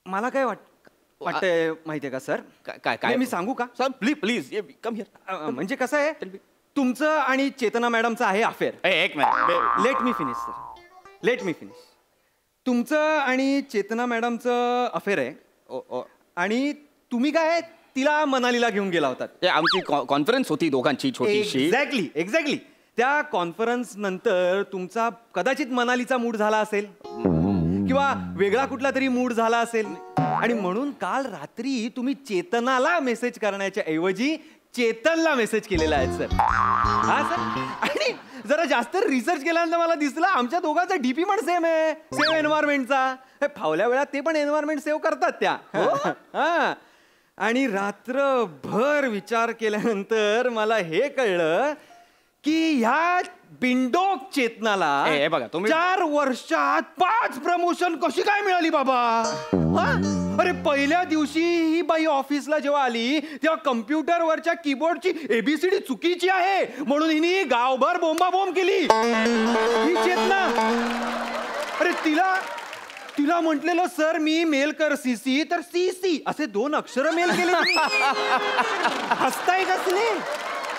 मला काय वाटतंय माहितीये का सर? काय मी सांगू का सर? Please come here. म्हणजे कसं आहे, तुमचं आणि चेतना मॅडमचं आहे अफेअर. एक minute, let me finish sir, let me finish. तुमचं आणि चेतना मॅडमचं अफेअर आहे आणि तुम्ही काय तिला मनालीला घेऊन गेला होता. आमची कॉन्फरन्स होती दोघांची छोटीशी. एक्झॅक्टली. त्या कॉन्फरन्स नंतर तुमचा कदाचित मनालीचा मूड झाला असेल. किंवा वेगळा कुठला तरी मूड झाला असेल आणि म्हणून काल रात्री तुम्ही चेतनाला मेसेज करण्याच्या ऐवजी चेतनला मेसेज केलेला आहे सर. हा सर. आणि जरा जास्त रिसर्च केल्यानंतर मला दिसलं आमच्या दोघांचा डीपी पण सेम आहे, सेम एन्व्हायरमेंटचा. फावल्या वेळात ते पण एन्व्हायरमेंट सेव्ह करतात त्या. हा. आणि रात्रभर विचार केल्यानंतर मला हे कळलं की ह्या बिंडोक चेतनाला बघा तुम्ही 4 वर्षात 5 प्रमोशन कशी काय मिळाली बाबा? हा? अरे पहिल्या दिवशी ही बाई ऑफिसला जेव्हा आली तेव्हा कम्प्युटरवरच्या कीबोर्डची ABCD चुकीची आहे म्हणून हिने गावभर बोंबाबोंब केली. ही चेतना. अरे तिला म्हटलेलं सर मी मेल कर CC तर CC असे 2 अक्षर मेल केले.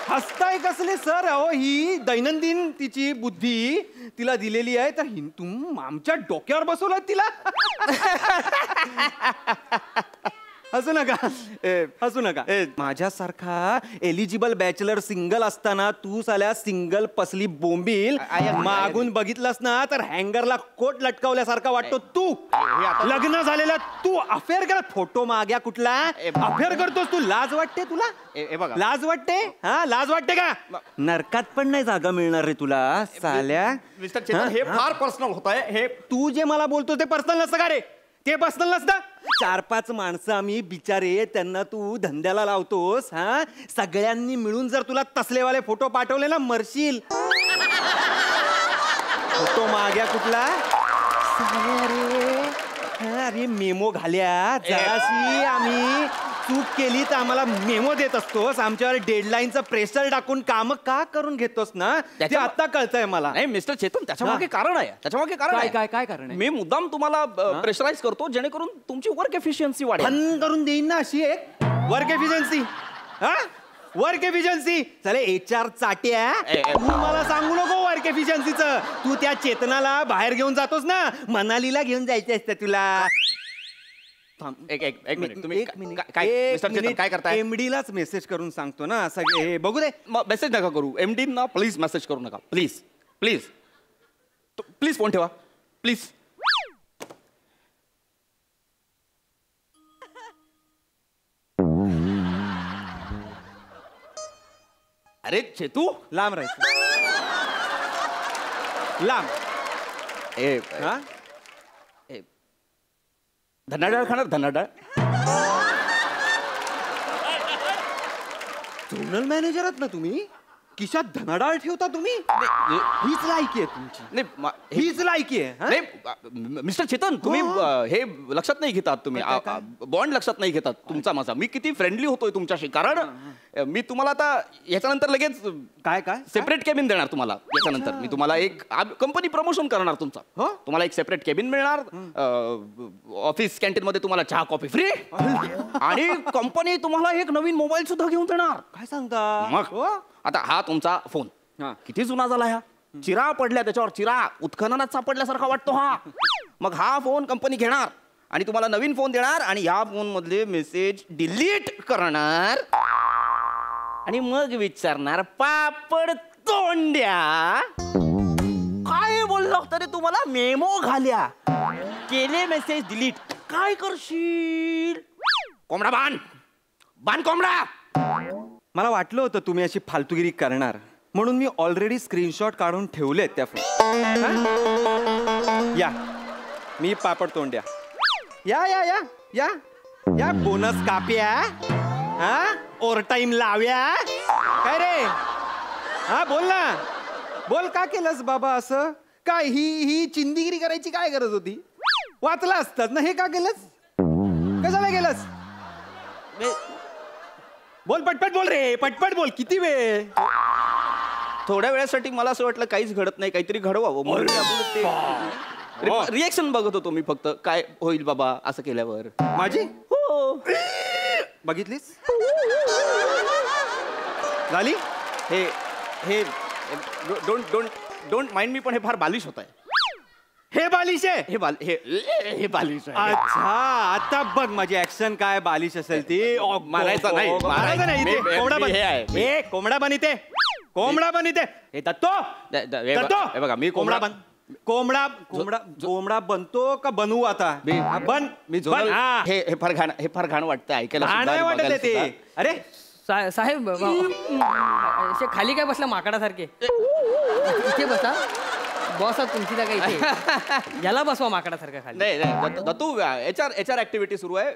हसताय कसले सर? अहो ही दैनंदिन तिची बुद्धी तिला दिलेली आहे तर तुम आमच्या डोक्यावर बसवलं तिला. हसू नका. माझ्यासारखा एलिजिबल बॅचलर सिंगल असताना तू साल्या सिंगल पसली बोंबील मागून बघितलास ना तर हँगरला कोट लटकावल्यासारखा वाटतो तू. लग्न झालेला तू अफेअर करत फोटो माग्या कुठला अफेअर करतोस तू. लाज वाटते तुला? लाज वाटते? हा लाज वाटते का? नरकात पण नाही जागा मिळणार रे तुला साल्या. मिस्टर चेतन हे फार पर्सनल होत आहे. हे तू जे मला बोलतो ते पर्सनल नसतं का रे? ते पर्सनल नसतं. 4-5 माणसं आम्ही बिचारे त्यांना तू धंद्याला लावतोस. हा सगळ्यांनी मिळून जर तुला तसलेवाले फोटो पाठवले ना मरशील. फोटो माग्या कुठला? अरे मेमो घाल्या जराशी आम्ही चूक केली तर आम्हाला मेमो देत असतोस. आमच्यावर डेडलाईनचं प्रेशर टाकून काम का करून घेतोस ना ते आता कळतंय मला. नाही मिस्टर चेतन त्याच्यामागे कारण आहे. त्याच्यामागे कारण काय कारण आहे? मी मुद्दाम तुम्हाला प्रेशराईज करतो जेणेकरून तुमची वर्क एफिशियन्सी वाढेल. फन करून देईन ना अशी एक वर्क एफिशियन्सी. वर्क एफिशियन्सी चले HR चाट्या तू मला सांगू नको वर्क एफिशियन्सीचं. तू त्या चेतनाला बाहेर घेऊन जातोस ना मनालीला घेऊन जायचं असतं तुला. एक मिनिट तुम्ही काय मिस्टर चेतन काय करताय? MDलाच मेसेज करून सांगतो ना सगळे बघू दे. मेसेज नका करू. MD ना प्लीज मेसेज करू नका. प्लीज प्लीज प्लीज फोन ठेवा प्लीज. अरे चेतू लांब राहायचं. लांब. धनाडाळ खाणार? धनाडाळ झोनल मॅनेजर आहात ना तुम्ही? खिशात धनाडाळ ठेवता तुम्ही? हीच लायकी आहे तुमची. हीच लायकी आहे. मिस्टर चेतन तुम्ही हे लक्षात नाही घेतात. तुम्ही बॉन्ड लक्षात नाही घेतात तुमचा माझा. मी किती फ्रेंडली होतोय तुमच्याशी. कारण मी तुम्हाला आता याच्यानंतर लगेच काय सेपरेट केबिन देणार तुम्हाला. याच्यानंतर मी तुम्हाला एक कंपनी प्रमोशन करणार तुमचा. तुम्हाला एक सेपरेट केबिन मिळणार. ऑफिस कॅन्टीन मध्ये तुम्हाला चहा कॉफी फ्री आणि कंपनी तुम्हाला एक नवीन मोबाईल सुद्धा घेऊन देणार. काय सांगता? मग आता हा तुमचा फोन किती जुना झाला. ह्या चिरा पडल्या त्याच्यावर चिरा उत्खननात सापडल्यासारखा वाटतो हा. मग हा फोन कंपनी घेणार आणि तुम्हाला नवीन फोन देणार आणि या फोन मधले मेसेज डिलीट करणार आणि मग विचारणार पापड तोंड्या काय बोललो तरी तुम्हाला मेमो घाल्या केले मेसेज डिलीट काय करशील? कोंबडा बाण कोंबडा. मला वाटलं होतं तुम्ही अशी फालतूगिरी करणार म्हणून मी ऑलरेडी स्क्रीनशॉट काढून ठेवलेत त्या फोन. या मी पापड तोंड्या. या या या या या बोनस काप्या. Over time लाव्या. काय रे? बोल ना. बोल का केलंस बाबा असं? काय ही चिंदीगिरी करायची काय गरज होती? वाचला असतात ना. हे का केलंस? कशाला केलंस? बोल पटपट बोल रे. पटपट बोल. किती वेळ? थोड्या वेळासाठी मला असं वाटलं काहीच घडत नाही काहीतरी घडवावं म्हणून रिएक्शन बघत होतो मी फक्त. काय होईल बाबा असं केल्यावर माझी? हो बघितलीस? झाली? हे हे डोंट माइंड मी पण हे फार बालिश होत आहे. हे बालिश आहे? हे बालिश आहे. अच्छा आता बघ माझी ऍक्शन काय बालिश असेल ती. मारायचं नाही. कोंबडा बन. हे कोंबडा बन इथे. कोंबडा बन इथे. हे दत्तो. हे बघा मी कोंबडा बन. कोंबडा कोंबडा कोंबडा बनतो का बनवू आता? बन मी बन, हा. हे फार घाण वाटतं ऐकायला घाण सुद्धा नाही आणि वाटत बघायला आहे ते. सुद्धा. अरे साहेब असे खाली काय बसला माकडासारखे? इथे बसा. बॉस आहात तुमची जागा इथे. याला बसवा माकडासारखा खाली. नाही दत्तू HR ऍक्टिव्हिटी सुरू आहे.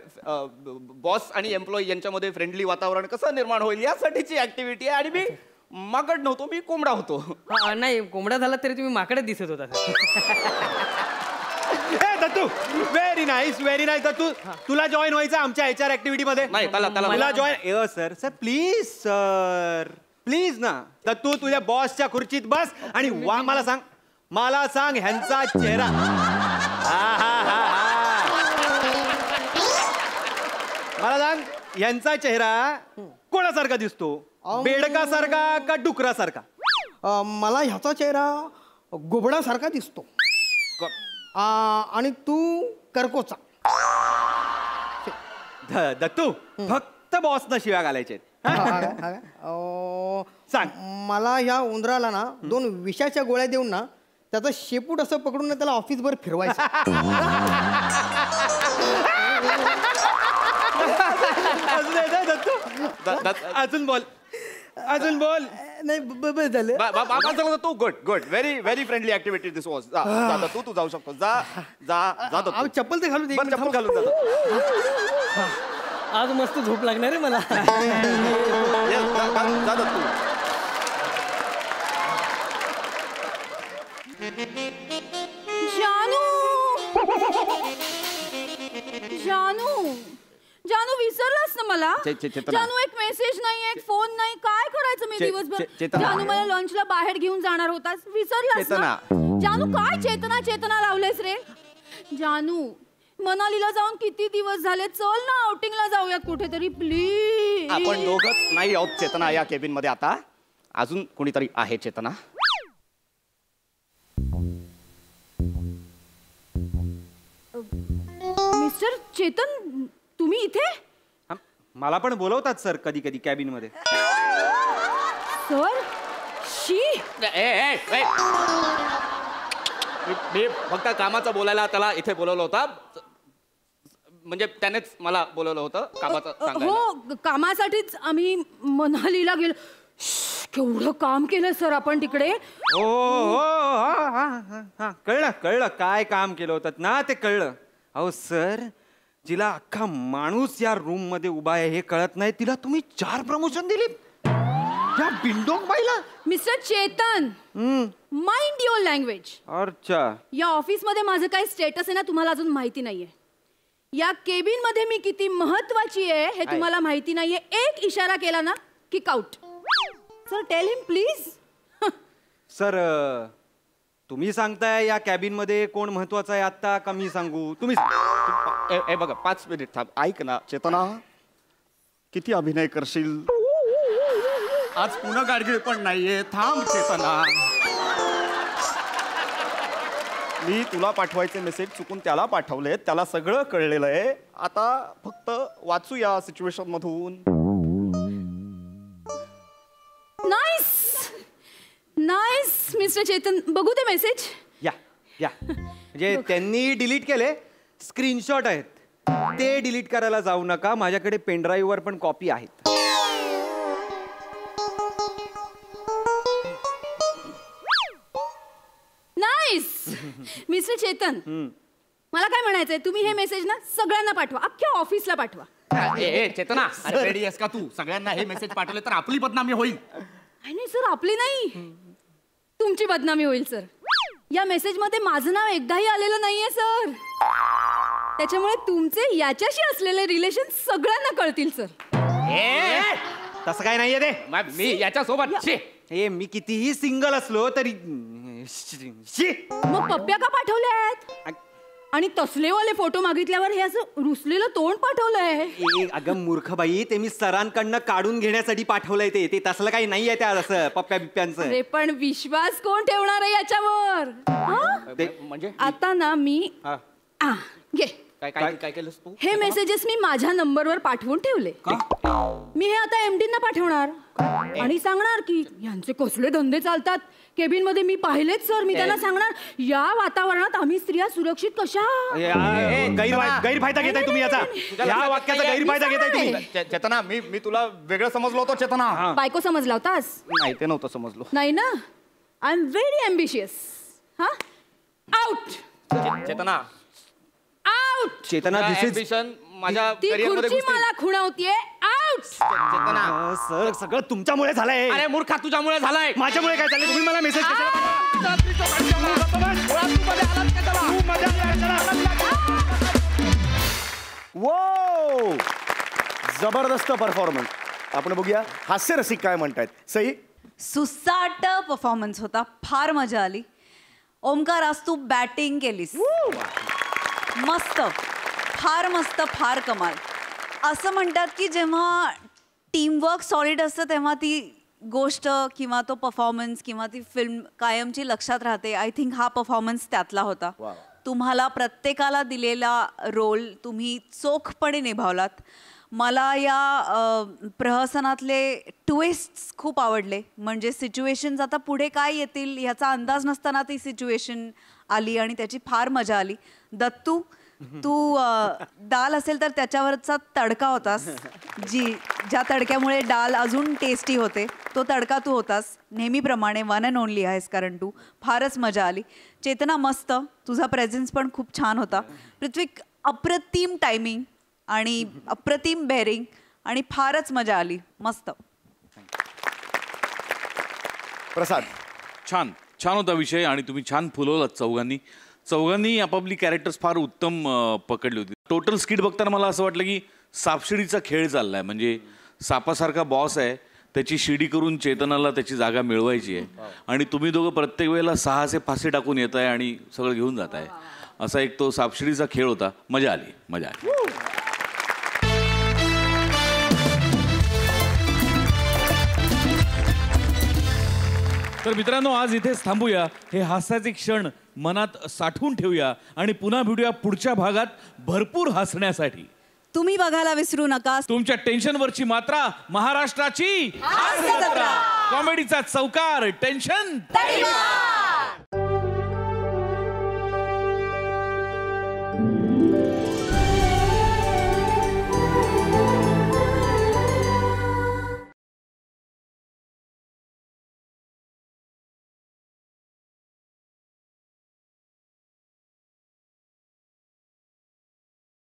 बॉस आणि एम्प्लॉई यांच्यामध्ये फ्रेंडली वातावरण कसं निर्माण होईल यासाठीची ऍक्टिव्हिटी आहे. आणि मी माकड नव्हतो, मी कोंबडा होतो. नाही कोंबडा झाला तरी तुम्ही माकडच दिसत होता दत्तू व्हेरी नाईस दत्तू. तुला जॉईन व्हायचं आमच्या HR ऍक्टिव्हिटी मध्ये? नाही त्याला मला join. Sir sir please sir please ना. दत्तू तुझ्या बॉसच्या खुर्चीत बस आणि मला सांग ह्यांचा चेहरा. मला सांग ह्यांचा चेहरा कोणासारखा दिसतो? बेडकासारखा का डुकरासारखा? मला ह्याचा चेहरा गोबडासारखा दिसतो. आणि तू करकोचा. दत्तू फक्त बॉसना शिव्या घालायचे. सांग. मला ह्या उंदराला ना 2 विषाच्या गोळ्या देऊन ना त्याचं शेपूट असं पकडून ना त्याला ऑफिसभर फिरवायचं. अजून बोल. नाही बस झालं. तू good very friendly activity this was. तू जाऊ शकतो. जा चप्पल ते घालू दे. चप्पल घालून जातो. आज मस्त झोप लागणार आहे मला. जा दत्तू. जानू विसरलास ना मला? चेतना. जानू एक मेसेज नाही, एक फोन नाही, काय करायचं मी दिवसभर? चेतना. जानू मला लंचला बाहेर घेऊन जाणार होतास, विसरलास ना? जानू काय चेतना लावलेस रे? जानू मनालीला जाऊन किती दिवस झाले, चल ना आउटिंगला जाऊयात कुठेतरी प्लीज. आपण दोघंच नाही आहोत चेतना या केबिन मध्ये आता. अजून कोणीतरी आहे चेतना. मिस्टर चेतन तुम्ही इथे? मला पण बोलवतात सर कधी कधी कॅबिन मध्ये. सर शी. मी फक्त कामाचं बोलायला त्याला इथे बोलवलं होतं. म्हणजे त्यानेच मला बोलवलं होतं कामाचं सांगायला. हो कामासाठीच आम्ही मनालीला गेलो. केवढं काम केलं सर आपण तिकडे. हो कळलं काय काम केलं होतं ना ते कळलं. अहो सर जिला अख्खा माणूस या रूम मध्ये उभा आहे हे कळत नाही, तिला तुम्ही 4 प्रमोशन दिली या बिंडोक बाईला. Mister Chetan mind your language. अच्छा. या ऑफिस मध्ये माझं काय स्टेटस आहे ना तुम्हाला अजून माहिती नाहीये. या केबिन मध्ये मी किती महत्वाची आहे हे तुम्हाला माहिती नाहीये. एक इशारा केला ना kick out. Sir tell him please. Sir तुम्ही सांगताय या कॅबिन मध्ये कोण महत्वाचं आहे आता का मी सांगू? तुम्ही बघा 5 मिनिट थांब. ऐक ना चेतना, किती अभिनय करशील. आज पुन्हा गाडगीळ पण नाहीये. थांब चेतना. मी तुला पाठवायचे मेसेज चुकून त्याला पाठवले. त्याला सगळं कळलेलं आहे. आता फक्त वाचू या सिच्युएशन मधून. नाईस मिस्टर चेतन, बघू ते मेसेज. या म्हणजे त्यांनी डिलीट केले. स्क्रीनशॉट आहेत ते डिलीट करायला जाऊ नका. माझ्याकडे पेनड्राईव्ह वर पण कॉपी आहेत. नाईस मिस्टर चेतन, मला काय म्हणायचंय, तुम्ही हे मेसेज ना सगळ्यांना पाठवा, अख्ख्या ऑफिसला पाठवा. चेतना रेडी आहेस का तू? सगळ्यांना हे मेसेज पाठवले तर आपली बदनामी होईल. नाही सर आपली नाही, तुमची बदनामी होईल सर. या मेसेज मध्ये माझं नाव एकदाही आलेलं नाहीये सर. त्याच्यामुळे तुमचे याच्याशी असलेले रिलेशन सगळ्यांना कळतील सर. तसं काय नाहीये ते. मी याच्यासोबत हे मी कितीही सिंगल असलो तरी. मग पप्प्या का पाठवल्यात? आणि तसलेवाले फोटो मागितल्यावर हे असं रुसलेलं तोंड पाठवलंय. अगं मूर्ख बाई, ते मी सरांकडनं काढून घेण्यासाठी पाठवलंय. ते तसलं काही नाहीये त्या असं पप्प्या बिप्प्यांचं. अरे पण विश्वास कोण ठेवणार आहे याच्यावर? म्हणजे आता ना मी घे काय काय काय केलंस तू? हे मेसेजेस मी माझ्या नंबरवर पाठवून ठेवले. मी हे आता एमडींना पाठवणार आणि सांगणार की यांचे कसले धंदे चालतात केबिन मध्ये मी पाहिलेच सर. मी त्यांना सांगणार या वातावरणात आम्ही स्त्रिया सुरक्षित कशा. गैरफायदा घेताय तुम्ही याचा. या वाक्याचा गैरफायदा घेताय तुम्ही. चेतना मी तुला वेगळं समजलो होतो चेतना. बायको समजला होतास? नाही ते नव्हतं समजलो. नाही ना. I am very ambitious. हा आउट. चेतना आउट. चेतना माझ्या ती खुर्ची मला खुणवतीये. आउट. चेतना सर सगळं तुमच्यामुळे झालंय. अरे मूर्खा तुझ्यामुळे झालाय. माझ्यामुळे काय झालं? तुम्ही मला मेसेज वो जबरदस्त परफॉर्मन्स. आपण बघूया हास्य रसिक काय म्हणतायत. सई. सुसाट परफॉर्मन्स होता. फार मजा आली. ओमकार आज तू बॅटिंग केलीस. मस्त. फार मस्त. फार कमाल. असं म्हणतात की जेव्हा टीमवर्क सॉलिड असतं तेव्हा ती गोष्ट किंवा तो परफॉर्मन्स किंवा ती फिल्म कायमची लक्षात राहते. आय थिंक हा परफॉर्मन्स त्यातला होता. तुम्हाला प्रत्येकाला दिलेला रोल तुम्ही चोखपणे निभावलात. मला या प्रहसनातले ट्विस्ट्स खूप आवडले. म्हणजे सिच्युएशन्स आता पुढे काय येतील ह्याचा अंदाज नसताना ती सिच्युएशन आली आणि त्याची फार मजा आली. दत्तू तू डाल असेल तर त्याच्यावरचा तडका होतास. ज्या तडक्यामुळे डाल अजून टेस्टी होते तो तडका तू होतास. नेहमीप्रमाणे वन अँड ओनली आहेस कारण तू. फारच मजा आली. चेतना मस्त. तुझा प्रेझेन्स पण खूप छान होता. पृथ्वीक अप्रतिम टायमिंग आणि अप्रतिम बेअरिंग आणि फारच मजा आली. मस्त. प्रसाद. छान छान होता विषय आणि तुम्ही छान फुलवलात चौघांनी आपापली कॅरेक्टर्स फार उत्तम पकडली होती. टोटल स्किट बघताना मला असं वाटलं की सापशिडीचा खेळ चाललाय. म्हणजे सापासारखा बॉस आहे त्याची शिडी करून चेतनाला त्याची जागा मिळवायची आहे आणि तुम्ही दोघं प्रत्येक वेळेला 6 फासे टाकून येत आहे आणि सगळं घेऊन जात आहे. असा एक तो सापशिडीचा खेळ होता. मजा आली. तर मित्रांनो आज इथेच थांबूया. हे हास्याचे क्षण मनात साठवून ठेवूया आणि पुन्हा भेटूया पुढच्या भागात भरपूर हसण्यासाठी. तुम्ही बघायला विसरू नका तुमच्या टेन्शनवरची मात्रा महाराष्ट्राची कॉमेडीचा चौकार टेन्शन.